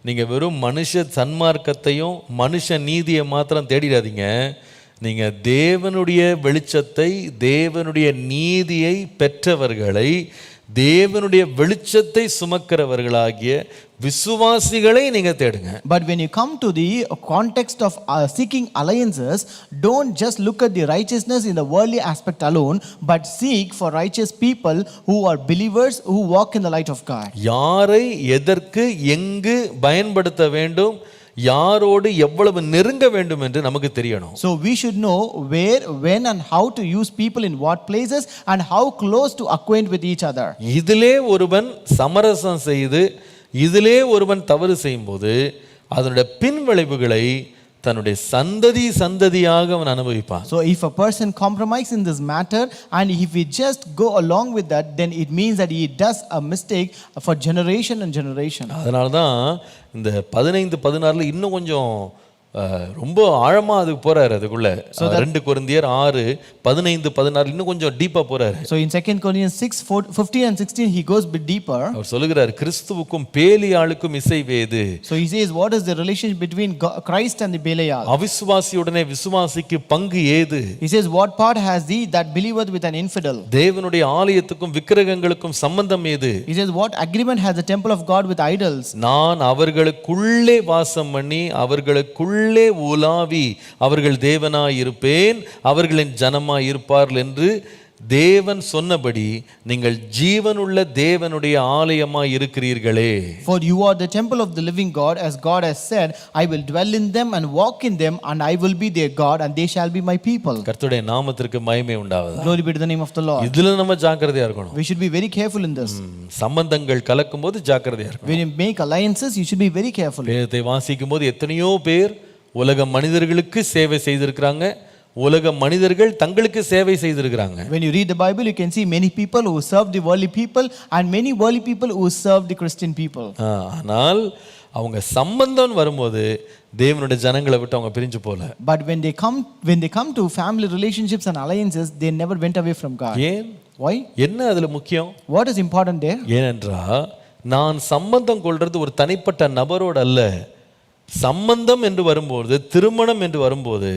நீங்க வெறும் மனுஷ சன்மார்க்கத்தையும் மனுஷ நீதியை மாத்திரம் தேடிடாதீங்க. நீங்க தேவனுடைய வெளிச்சத்தை, தேவனுடைய நீதியை பெற்றவர்களை, தேவனுடைய வெளிச்சத்தை சுமக்கிறவர்களாகிய விசுவாசிகளை நீங்க தேடுங்க. But when you come to the context of seeking alliances, don't just look at the righteousness in the worldly aspect alone, but seek for righteous people who are believers who walk in the light of God. யாரை எதற்கு எங்கு பயன்படுத்த வேண்டும், யாரோடு எவ்வளவு நெருங்க வேண்டும் என்று நமக்கு தெரியணும். So we should know where, when and how to use people in what places and how close to acquaint with each other. இதிலே ஒருவன் சமரசம் செய்து இதிலே ஒருவன் தவறு செய்யும்போது அதனுடைய பின் விளைவுகளை தன்னுடைய சந்ததியாக அவன் அனுபவிப்பான். So if a person compromises in this matter and if he just go along with that, then it means that he does a mistake for generation and generation. அதனால தான் இந்த 15-16 இன்னும் கொஞ்சம் ரொம்ப ஆழமா அதுக்கு போறாரு அதுக்குள்ள. 2 கொரிந்தியர் 6:15-16 இன்னும் கொஞ்சம் டீப்பா போறாரு. So in 2 Corinthians 6:15 and 16 he goes a bit deeper. அவர் சொல்லுகிறார், கிறிஸ்துவுக்கும் பேலியாளுக்கும் இசைவேது. So he says, what is the relationship between Christ and the Belial? அவிசுவாசியுடனே விசுவாசிக்கு பங்கு ஏது? He says, what part has he that believeth with an infidel? தேவனுடைய ஆலயத்துக்கும் விக்கிரகங்களுக்கும் சம்பந்தம் ஏது? He says, what agreement has the temple of God with idols? நான் அவர்களுக்குள்ளே வாசம் பண்ணி அவர்களுக்குள்ளே உலாவி அவர்கள் தேவனாய் இருப்பேன், அவர்களின் ஜனமாய் இருப்பார்கள் என்று தேவன் சொன்னபடி நீங்கள் ஜீவனுள்ள தேவனுடைய ஆலயமாய் இருக்கிறீர்களே. For you are the temple of the living God, as God has said, I will dwell in them and walk in them, and I will be their God, and they shall be my people. கர்த்தருடைய நாமத்திற்கு மகிமை உண்டாவதாக. Glory be to the name of the Lord. இதுல நம்ம ஜாக்கிரதையா இருக்கணும். We should be very careful in this. சம்பந்தங்கள் கலக்கும்போது ஜாக்கிரதையா இருக்கணும். When you make alliances, you should be very careful. வேதத்தை வாசிக்கும் போது எத்தனையோ பேர் உலக மனிதர்களுக்கு சேவை செய்திருக்கிறாங்க, உலக மனிதர்கள் தங்களுக்கு சேவை செய்திருக்கிறாங்க. When you read the Bible, you can see many people who serve the worldly people and many worldly people who serve the Christian people. ஆனால் அவங்க சம்பந்தம் வரும்போது தேவனுடைய ஜனங்களை விட்டு அவங்க பிரிஞ்சு போல. But when they come to family relationships and alliances, they never went away from God. ஏன்? Why? என்ன அதுல முக்கியம்? What is important there? ஏனென்றால் நான் சம்பந்தம் கொள்றது ஒரு தனிப்பட்ட நபரோடு அல்ல. சம்பந்தம் என்று வரும்போது, திருமணம் என்று வரும்போது,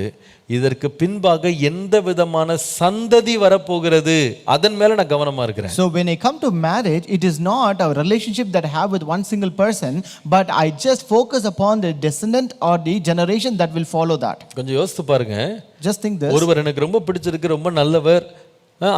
இதற்கு பின்பாக எந்த விதமான சந்ததி வரப்போகிறது அதன் மேல நான் கவனமா இருக்கிறேன். So when I come to marriage, it is not a relationship that I have with one single person, but I just focus upon the descendant or the generation that will follow that. கொஞ்சம் யோசித்து பாருங்க. Just think this. ஒருவர் எனக்கு ரொம்ப பிடிச்சிருக்கு, ரொம்ப நல்லவர்,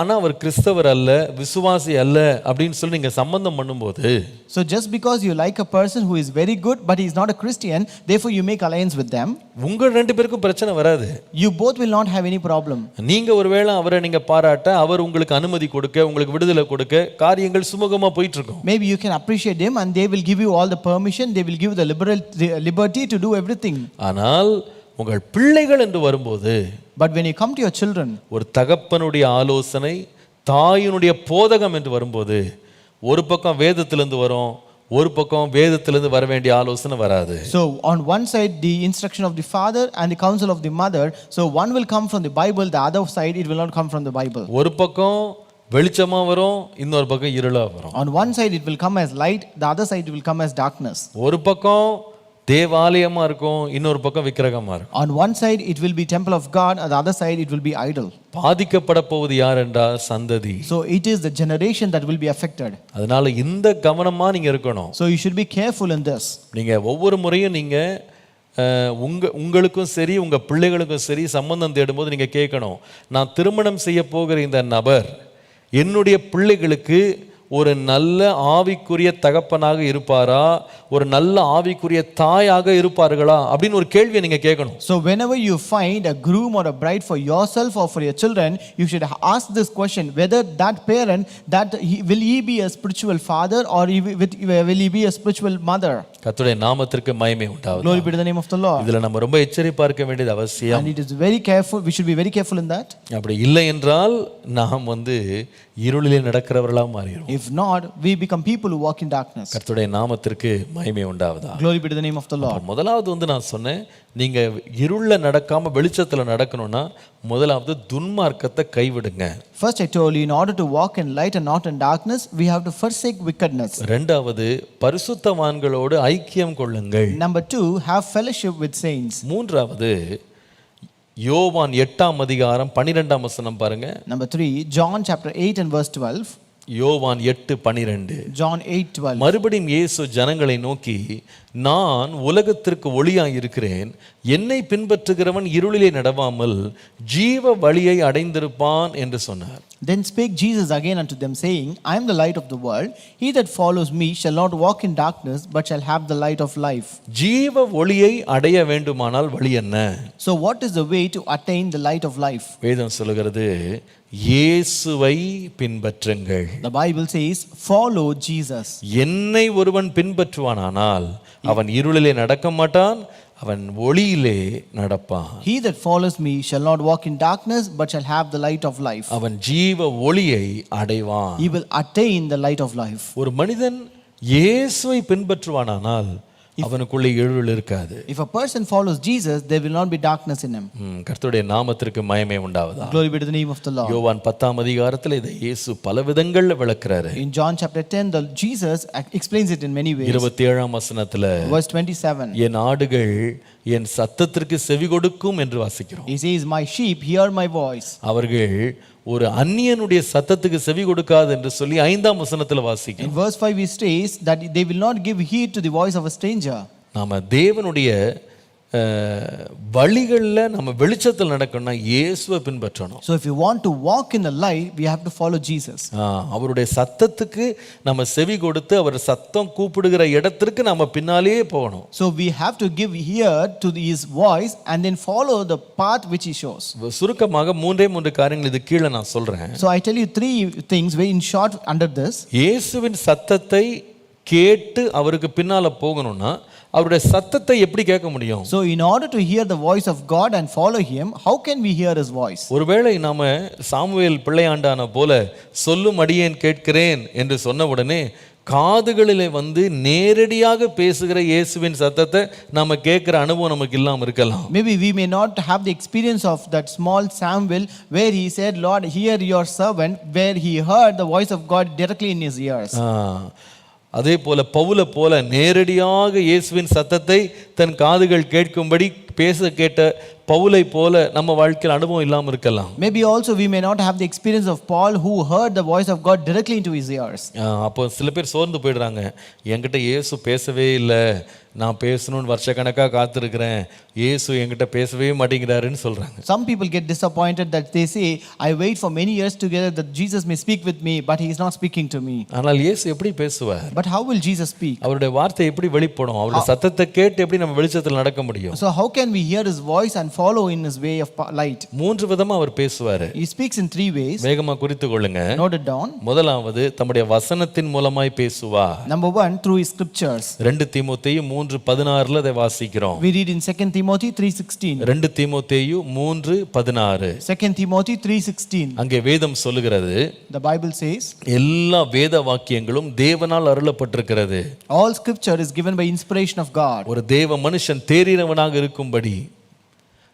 ஆனா அவர் கிறிஸ்தவர் அல்ல, விசுவாசி அல்ல அப்படின்னு சொல்லி நீங்க சம்பந்தம் பண்ணும்போது, so just because you like a person who is very good but he is not a Christian, therefore you make alliance with them, உங்க ரெண்டு பேருக்கும் பிரச்சனை வராது. you both will not have any problem. நீங்க ஒருவேளை அவரை நீங்க பாராட்ட, அவர் உங்களுக்கு அனுமதி கொடுக்க, உங்களுக்கு விடுதலை கொடுக்க, காரியங்கள் சுமூகமா போயிட்டு இருக்கும். Maybe you can appreciate them and they will give you all the permission, they will give the liberty to do everything. ஆனால் உங்கள் பிள்ளைகள் என்று வரும்போது, but when you come to your children, ஒரு தகப்பனுடைய ஆலோசனை, தாயினுடைய போதகம் என்று வரும்போது, ஒரு பக்கம் வேதத்திலிருந்து வரும், ஒரு பக்கம் வேதத்திலிருந்து வர வேண்டிய ஆலோசனை வராது. So on one side the instruction of the father and the counsel of the mother, so one will come from the Bible, the other side it will not come from the Bible. ஒரு பக்கம் வெளிச்சமா வரும், இன்னொரு பக்கம் இருளா வரும். On one side it will come as light, the other side it will come as darkness. ஒரு பக்கம் தேவாலயமா இருக்கும், இன்னொரு பக்கம் விக்கிரகமா இருக்கும். On one side it will be temple of God, on the other side it will be idol. பாதிக்கப்பட போவது யார் என்றால் சந்ததி. So it is the generation that will be affected. அதனால இந்த கவனமா நீங்க இருக்கணும். So you should be careful in this. நீங்க ஒவ்வொரு முறையும் நீங்க உங்களுக்கும் சரி உங்க பிள்ளைகளுக்கும் சரி சம்பந்தம் தேடும்போது நீங்க கேட்கணும், நான் திருமணம் செய்ய போகிற இந்த நபர் என்னுடைய பிள்ளைகளுக்கு ஒரு நல்ல ஆவிக்குரிய தகப்பனாக இருப்பாரா, ஒரு நல்ல ஆவிக்குரிய தாயாக இருப்பார்களா அப்படின்னு ஒரு கேள்வியை நீங்க கேட்கணும். So whenever you find a groom or a bride for yourself or for your children, you should ask this question, whether that parent will he be a spiritual father or will he be a spiritual mother. கர்த்தருடைய நாமத்திற்கு மகிமை உண்டாவதாக. Glory be to the name of the Lord. இதுல நம்ம ரொம்ப எச்சரிப்பா இருக்க வேண்டியது அவசியம். And it is very careful, we should be very careful in that. அப்படி இல்லை என்றால் நாம் இருளிலே நடக்கிறவர்களா மாறிடுவோம். If not, we become people who walk in darkness. கர்த்தருடைய நாமத்திற்கு மகிமை உண்டாவதாக. Glory be to the name of the Lord. முதலாவது நான் சொன்னேன், நீங்க இருள்ல நடக்காம வெளிச்சத்துல நடக்கணும்னா முதலாவது துன்மார்க்கத்தை கைவிடுங்க. First I told you, in order to walk in light and not in darkness, we have to forsake wickedness. இரண்டாவது பரிசுத்தவான்களோடு ஐக்கியம் கொள்ளுங்கள். Number 2, have fellowship with saints. மூன்றாவது யோவான் 8:12 பாருங்க. Number 3, John chapter 8 and verse 12. யோவான் 8:12. John 8:12. மறுபடியும் இயேசு ஜனங்களை நோக்கி, நான் உலகத்திற்கு ஒளியாய் இருக்கிறேன், என்னை பின்பற்றுகிறவன் இருளிலே நடவாமல் ஜீவ வழியை அடைந்திருப்பான் என்று சொன்னார். Then spake Jesus again unto them, saying, I am the light of the world. He that follows me shall not walk in darkness, but shall have the light of life. ஜீவ ஒளியை அடைய வேண்டுமானால் வழி என்ன? So what is the way to attain the light of life? வேதம் சொல்கிறது, இயேசுவை பின்பற்றுங்கள். The Bible says, follow Jesus. என்னை ஒருவன் பின்பற்றுவானானால் அவன் இருளிலே நடக்க மாட்டான், அவன் ஒளியிலே நடப்பான். He that follows me shall not walk in darkness, but shall have the light of life. அவன் ஜீவ ஒளியை அடைவான். He will attain the light of life. ஒரு மனிதன் இயேசுவை பின்பற்றுவானானால் அவனுக்குள்ளே இருள் இருக்காது. If a person follows Jesus, there will not be darkness in him. கர்த்தருடைய நாமத்திற்கு மகிமை உண்டாவதா. Glory be to the name of the Lord. யோவான் 10ஆம் அதிகாரத்தில் இதை இயேசு பல விதங்கள்ல விளக்குறாரு. In John chapter 10, Jesus explains it in many ways. 27ஆம் வசனத்துல Verse 27. என் ஆடுகள் என் சத்தத்திற்கு செவி கொடுக்கும் என்று வாசிக்கிறோம். He says, my sheep hear my voice. அவர்கள் ஒரு அந்நியனுடைய சத்தத்துக்கு செவி கொடுக்காது என்று சொல்லி 5ஆம் வசனத்துல In வாசிக்கிறோம். verse 5 he states that they will not give heed to the voice of a stranger. நாம தேவனுடைய வழிகளில் நம்ம வெளிச்சத்தில் நடக்கணும்னா இயேசுவை பின்பற்றணும். So if you want to walk in the light, we have to follow Jesus. அவருடைய சத்தத்துக்கு நம்ம செவி கொடுத்து அவர் சத்தம் கூப்பிடுகிற இடத்திற்கு நம்ம பின்னாலேயே போகணும். So we have to give ear to his voice and then follow the path which he shows. சுருக்கமாக மூன்றே காரியங்கள் இது கீழே நான் சொல்றேன். So I tell you three things very in short under this. இயேசுவின் சத்தத்தை கேட்டு அவருக்கு பின்னால போகணும்னா அவருடைய சத்தத்தை எப்படி கேட்க முடியும்? So in order to hear the voice of God and follow him, how can we hear his voice? ஒருவேளை நாம சாமுவேல் பிள்ளையாண்டான போல சொல்லும் அடியேன் கேட்கிறேன் என்று சொன்ன உடனே காதுகளிலே வந்து நேரடியாக பேசுகிற இயேசுவின் சத்தத்தை நாம கேட்கிற அனுபவம் நமக்கு இல்லாம இருக்கலாம். Maybe we may not have the experience of that small Samuel where he said, Lord, hear your servant, where he heard the voice of God directly in his ears. அதே போல பவுலை போல நேரடியாக இயேசுவின் சத்தத்தை தன் காதுகள் கேட்கும்படி பேச கேட்ட பவுலை போல நம்ம வாழ்க்கையில் அனுபவம் இல்லாமல் இருக்கலாம். Maybe also we may not have the experience of Paul who heard the voice of God directly into his ears. அப்போ சில பேர் சோர்ந்து போயிடுறாங்க. என்கிட்ட இயேசு பேசவே இல்லை, நான் பேசணும்னு வருஷக்கணக்காக காத்திருக்கிறேன், இயேசு என்கிட்ட பேசவே மாட்டேங்கிறாருன்னு சொல்றாங்க. Some people get disappointed that they say, I wait for many years together that Jesus may speak with me, but he is not speaking to me. ஆனால் இயேசு எப்படி பேசுவார்? But how will Jesus speak? அவருடைய வார்த்தை எப்படி வெளிப்படும்? அவருடைய சத்தத்தை கேட்டு எப்படி நம்ம வெளிச்சத்தில் நடக்க முடியும்? So how can we hear his voice and follow in his way of light? மூன்று விதமா அவர் பேசுவார். He speaks in three ways. வேகமா குறித்து கொள்ளுங்க. Note it down. முதலாவது தம்முடைய வசனத்தின் மூலமாய் பேசுவார். Number one, through his scriptures. 2 தீமோத்தேயு 3:16 அதை வாசிக்கிறோம். We read in 2 Timothy 3:16. 2 தீமோத்தேயு 3:16. 2 Timothy 3:16. அங்கே வேதம் சொல்லுகிறது, The Bible says, எல்லா வேத வாக்கியங்களும் தேவனால் அருளப்பட்டிருக்கிறது. all scripture is given by inspiration of God. ஒரு தேவ மனுஷன் தேறினவனாக இருக்கும்படி,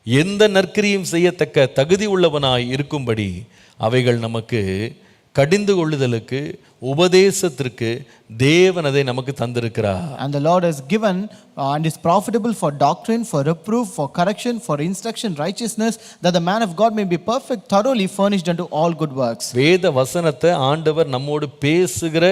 எந்த நற்கிரியும் செய்யத்தக்க தகுதி உள்ளவனாய் இருக்கும்படி அவைகள் நமக்கு கடிந்து கொள்ளுதலுக்கு உபதேசத்திற்கு தேவன் அதை நமக்கு தந்திருக்கிறார். And the Lord has given and is profitable for doctrine, for reproof, for correction, for instruction, righteousness, that the man of God may be perfect, thoroughly furnished unto all good works. வேத வசனத்தை ஆண்டவர் நம்மோடு பேசுகிற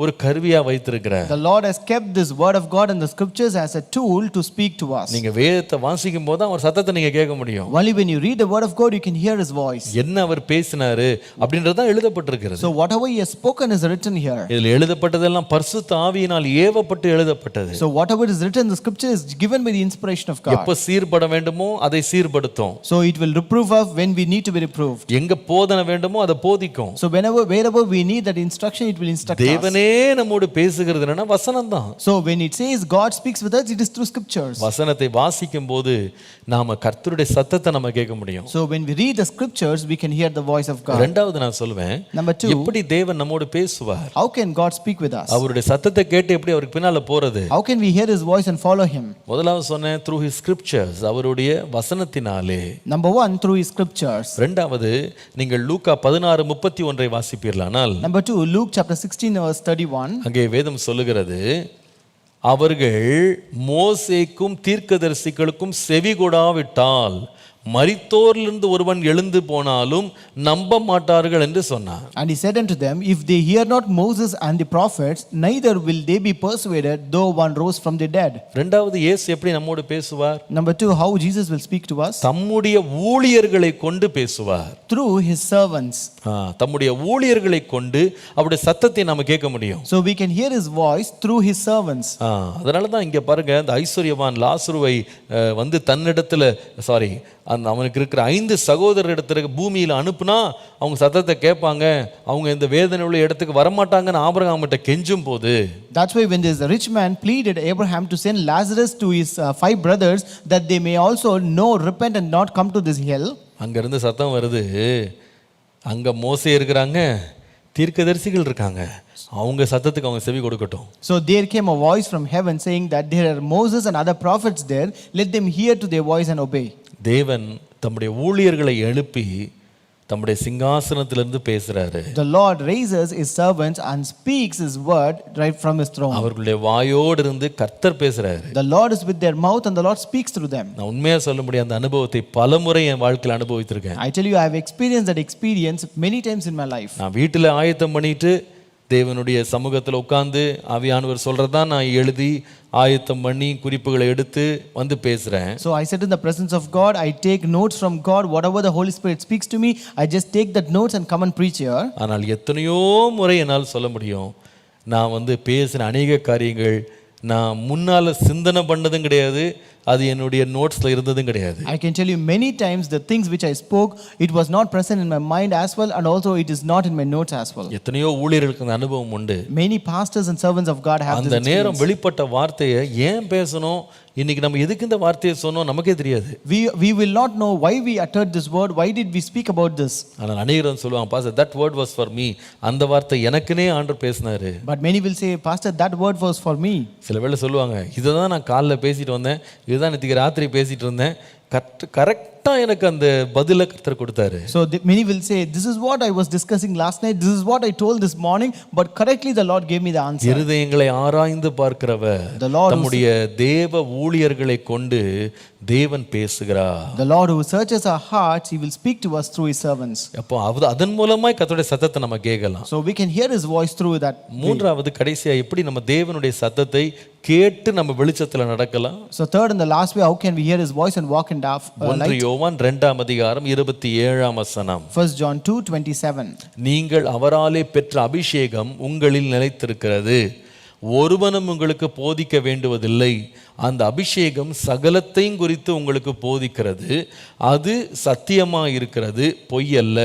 ஒரு கருவியா வைத்திருக்கிறார். The Lord has kept this word of God and the scriptures as a tool to speak to us. நீங்க வேதத்தை வாசிக்கும் போது அவர் சத்தத்தை நீங்க கேட்க முடியும். Only when you read the word of God you can hear his voice. என்ன அவர் பேசினாரு அப்படின்றது தான் எழுதப்பட்டிருக்கிறது. So whatever he has spoken is written here. இதில் எழுதப்பட்டதெல்லாம் பரிசுத்த ஆவியினால் ஏவப்பட்டு எழுதப்பட்டது. So whatever is written in the scripture is given by the inspiration of God. எப்ப சீர்பட வேண்டுமோ அதை சீர்படுத்தும். So it will reprove us when we need to be reproved. எங்க போதனை வேண்டுமோ அதை போதிக்கும். So wherever we need that instruction it will instruct us. தேவனே நம்மோடு பேசுகிறது என்னன்னா வசனம் தான். So when it says God speaks with us, it is through scriptures. வசனத்தை வாசிக்கும் போது நாம கர்த்தருடைய சத்தத்தை நம்ம கேட்க முடியும். So when we read the scriptures we can hear the voice of God. இரண்டாவது நான் சொல்வேன், Number two, எப்படி தேவன் நம்மோடு பேசுவார்? how can God speak with us? அவருடைய சத்தத்தை கேட்டு எப்படி அவருக்கு பின்னால போறது? How can we hear his voice and follow him? முதலாவது சொன்னேன் through his scriptures, அவருடைய வசனத்தினாலே. Number one, through his scriptures. இரண்டாவது நீங்கள் லூக்கா 16:31 வாசிப்பீர்களானால், Number two, Luke chapter 16 verse 31. அங்கே வேதம் சொல்லுகிறது, அவர்கள் மோசேக்கும் தீர்க்கதரிசிகளுக்கும் செவி கொடாவிட்டால் மரித்தோரிலிருந்து ஒருவன் எழுந்து போனாலும் நம்ப மாட்டார்கள் என்று சொன்னார். And he said unto them, if they hear not Moses and the prophets, neither will they be persuaded, though one rose from the dead. இரண்டாவது இயேசு எப்படி நம்மோடு பேசுவார்? Number two, how Jesus will speak to us? தம்முடைய ஊழியர்களை கொண்டு பேசுவார். Through his servants. தம்முடைய ஊழியர்களை கொண்டு அவருடைய சத்தத்தை நாம கேட்க முடியும். So we can hear his voice through his servants. அதனால தான் இங்க பாருங்க, அந்த ஐஸ்வர்யவான் லாசருவை வந்து தன்னிடத்துல அவனுக்கு இருக்கிற 5 சகோதரர் இடத்துல பூமியில் அனுப்புனா அவங்க சத்தத்தை கேட்பாங்க, அவங்க இந்த வேதனை உள்ள இடத்துக்கு வரமாட்டாங்கன்னு ஆபிரகாம் கிட்ட கெஞ்சும் போது, that's why when this rich man pleaded Abraham to send Lazarus to his 5 brothers that they may also know, repent and not come to this hell, அங்க இருந்து சத்தம் வருது, அங்க மோசே இருக்கிறாங்க, தீர்க்கதரிசிகள் இருக்காங்க, அவங்க சத்தத்துக்கு அவங்க செவி கொடுக்கட்டும். So there came a voice from heaven saying that there are Moses and other prophets there, let them hear to their voice and obey. தேவன் தம்முடைய ஊழியர்களை எழுப்பி தம்முடைய சிங்காசனத்திலிருந்து பேசுறாரு. The Lord raises his servants and speaks his word right from his throne. அவர்களுடைய வாயோடு இருந்து கர்த்தர் பேசுறாரு. The Lord is with their mouth and the Lord speaks through them. நான் உண்மையா சொல்ல முடியும், அந்த அனுபவத்தை பலமுறை என் வாழ்க்கையில் அனுபவித்திருக்கேன். I tell you, I have experienced that experience many times in my life. நான் வீட்டில் ஆயத்தம் பண்ணிட்டு தேவனுடைய சமூகத்தில் உட்கார்ந்து ஆவியானவர் சொல்றதான் நான் எழுதி ஆயத்தம் பண்ணி குறிப்புகளை எடுத்து வந்து பேசுறேன். So I sit in the presence of God, I take notes from God, whatever the Holy Spirit speaks to me, I just take that notes and come and preach here. ஆனால் எத்தனையோ முறை என்னால் சொல்ல முடியும், நான் வந்து பேசின அநேக காரியங்கள் நான் முன்னால சிந்தனை பண்ணதும் கிடையாது, அது என்னுடைய நோட்ஸ்ல இருந்ததும் கிடையாது. I can tell you many times the things which I spoke, it was not present in my mind as well, and also it is not in my notes as well. எத்தனையோ ஊழியர்களுக்கு அந்த அனுபவம் உண்டு. Many pastors and servants of God have this அந்த நேரம் experience. வெளிப்பட்ட வார்த்தையை ஏன் பேசணும், இன்னைக்கு நம்ம எதுக்கு இந்த வார்த்தையை சொன்னோம் நமக்கே தெரியாது. We will not know why we uttered this word, why did we speak about this. ஆனால் அநேகர் சொல்லுவாங்க, pastor that word was for me, அந்த வார்த்தை எனக்குனே ஆண்டவர் பேசினாரு. But many will say, pastor, that word was for me. சில வேளை சொல்லுவாங்க, இதை தான் நான் காலைல பேசிட்டு வந்தேன், இதுதான் நேற்றுக்கு ராத்திரி பேசிட்டு இருந்தேன், கரெக்டா எனக்கு அந்த பதிலை கர்த்தர் கொடுத்தாரு. So many will say, this is what I was discussing last night, this is what I told this morning, but correctly the Lord gave me the answer. இருதயங்களை ஆராய்ந்து பார்க்கிறவர் The Lord தம்முடைய தேவ ஊழியர்களை கொண்டு தேவன் பேசுகிறார். The Lord who searches our hearts, he will speak to us through his servants. அப்போ அதன் மூலமாய் கர்த்தருடைய சத்தத்தை நம்ம கேட்கலாம். So we can hear his voice through that. மூன்றாவது கடைசியா எப்படி நம்ம தேவனுடைய சத்தத்தை கேட்டு நம்ம வெளிச்சத்துல நடக்கலாம்? So third and the last way, how can we hear his voice and walk in dark light? 1 யோவான் 2ஆம் அதிகாரம் 27ஆம் வசனம். 1 John 2:27. நீங்கள் அவராலே பெற்ற அபிஷேகம் உங்களில் நிலைத்திருக்கிறது, ஒருவனும் உங்களுக்கு போதிக்க வேண்டுவதில்லை, அந்த அபிஷேகம் சகலத்தையும் குறித்து உங்களுக்கு போதிக்கிறது, அது சத்தியமாக இருக்கிறது, பொய் அல்ல,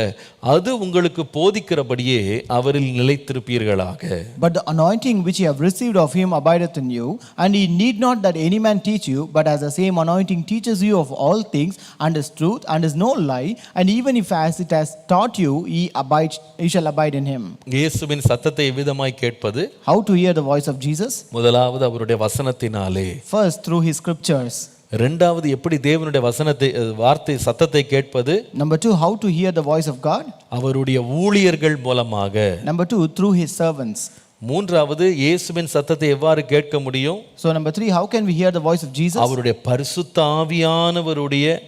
அது உங்களுக்கு போதிக்கிறபடியே அவரில் நிலைத்திருப்பீர்களாக. But the anointing which you have received of him abideth in you, and ye need not that any man teach you, but as the same anointing teaches you of all things, and is truth, and is no lie, and even if as it has taught you, ye shall abide in him. இயேசுவின் சத்தத்தை எவ்விதமாய் கேட்பது? How to hear the voice of Jesus? முதலாவது அவருடைய வசனத்தினாலே. First, through his scriptures. இரண்டாவது எப்படி தேவனுடைய வசனத்தை வார்த்தை சத்தத்தை கேட்பது? Number 2, how to hear the voice of God? அவருடைய ஊழியர்கள் மூலமாக. Number 2, through his servants. மூன்றாவது இயேசுவின் சத்தத்தை எவ்வாறு கேட்க முடியும்? So number 3, how can we hear the voice of Jesus? அவருடைய பரிசுத்த ஆவியானவருடைய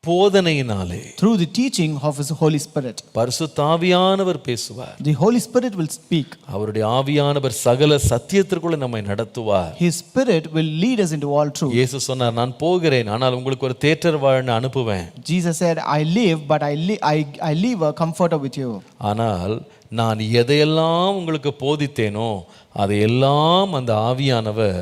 போதனையினாலே. Through the teaching of his Holy Spirit. பரிசுத்த ஆவியானவர் பேசுவார். The Holy Spirit will speak. அவருடைய ஆவியானவர் சகல சத்தியத்திற்குள்ள நம்மை நடத்துவார். His Spirit will lead us into all truth. இயேசு சொன்னார், நான் போகிறேன், ஆனால் உங்களுக்கு ஒரு தேற்றரவாளனை அனுப்புவேன். Jesus said, I live, but I leave a comforter with you. ஆனால் நான் எதையெல்லாம் உங்களுக்கு போதித்தேனோ அதையெல்லாம் அந்த ஆவியானவர்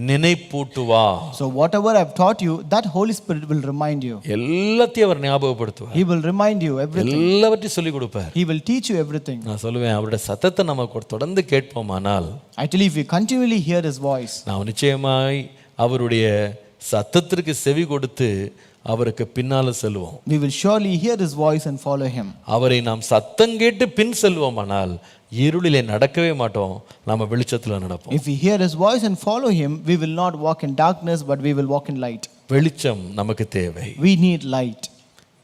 நினைப்பூட்டுவா. So whatever I've taught you, that Holy Spirit will remind you. எல்லாத்தையும் அவர் ஞாபகப்படுத்துவார். He will remind you everything. எல்லாவற்றையும் சொல்லி கொடுப்பார். He will teach you everything. நான் சொல்லுவேன், அவருடைய சத்தத்தை நம்ம தொடர்ந்து கேட்போமானால், Actually, if we continually hear his voice, நாம் நிச்சயமாய் அவருடைய சத்தத்திற்கு செவி கொடுத்து அவருக்கு பின்னால செல்வோம். we will surely hear his voice and follow him. அவரை நாம் சத்தம் கேட்டு பின் செல்வோமானால் இருளிலே நடக்கவே மாட்டோம், நாம வெளிச்சத்துல நடப்போம். If we hear his voice and follow him, we will not walk in darkness, but we will walk in light. வெளிச்சம் நமக்கு தேவை. We need light.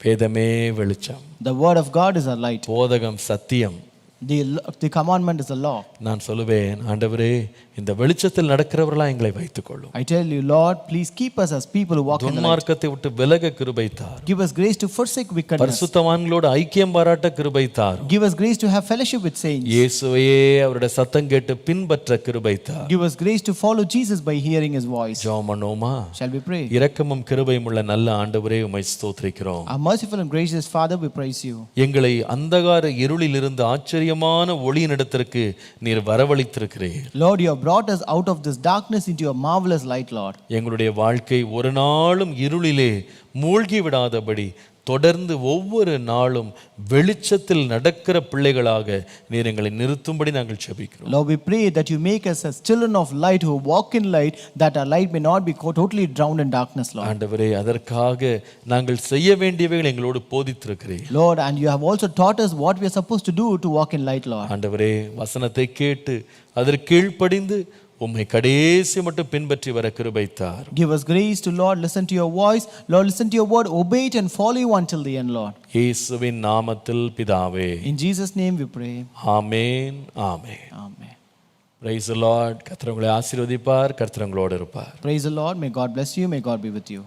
வேதமே வெளிச்சம். The word of God is a light. போதகம் சத்தியம். The commandment is the law. நான் சொல்லுவேன், ஆண்டவரே இந்த வெளிச்சத்தில் நடக்கிறவர்களா எங்களை வைத்துக்கொள்ளும். I tell you, Lord, please keep us as people who walk in the light. துன்மார்க்கத்தை விட்டு விலக கிருபை தாரும். Give us grace to forsake wickedness. பரிசுத்தவான்களோடு ஐக்கியம் பாராட்ட கிருபை தாரும். Give us grace to have fellowship with saints. இயேசுவையே அவருடைய சத்தம் கேட்டு பின்பற்ற கிருபை தாரும். Give us grace to follow Jesus by hearing his voice. ஜெபம் பண்ணுவோமா? Shall we pray? இரக்கமும் கிருபையும் உள்ள நல்ல ஆண்டவரே, உம்மை ஸ்தோத்திரிக்கிறோம். Our merciful and gracious Father, we praise you. எங்களை அந்தகார இருளில் இருந்து ஆச்சரியமான ஒளியினிடத்திற்கு நீர் வரவழைத்திருக்கிறீர். Lord, you have brought us out of this darkness into your marvelous light, Lord. எங்களுடைய வாழ்க்கை ஒரு நாளும் இருளிலே மூழ்கி விடாதபடி தொடர்ந்து ஒவ்வொரு நாளும் வெளிச்சத்தில் நடக்கிற பிள்ளைகளாக நீர் எங்களை நிறுத்தும்படி நாங்கள் ஜெபிக்கிறோம். Lord, we pray that you make us as children of light who walk in light, that our light may not be totally drowned in darkness, Lord. ஆண்டவரே, அதற்காக நாங்கள் செய்ய வேண்டியவைகள் எங்களோடு போதித்திருக்கிறீர். Lord, and you have also taught us what we are supposed to do to walk in light, Lord. ஆண்டவரே, வசனத்தை கேட்டு அதற்கு கீழ்ப்படிந்து உம்மை கடைசி மட்டும் பின்பற்றி வர கிருபை தார். Give us grace to, Lord, listen to your voice. Lord, listen to your word, obey it and follow you until the end, Lord. இயேசுவின் நாமத்தில் பிதாவே. In Jesus' name we pray. Amen, amen. Amen. Praise the Lord. கர்த்தர் உங்களை ஆசீர்வதிப்பார். கர்த்தர் உங்களோடு இருப்பார். Praise the Lord. May God bless you. May God be with you.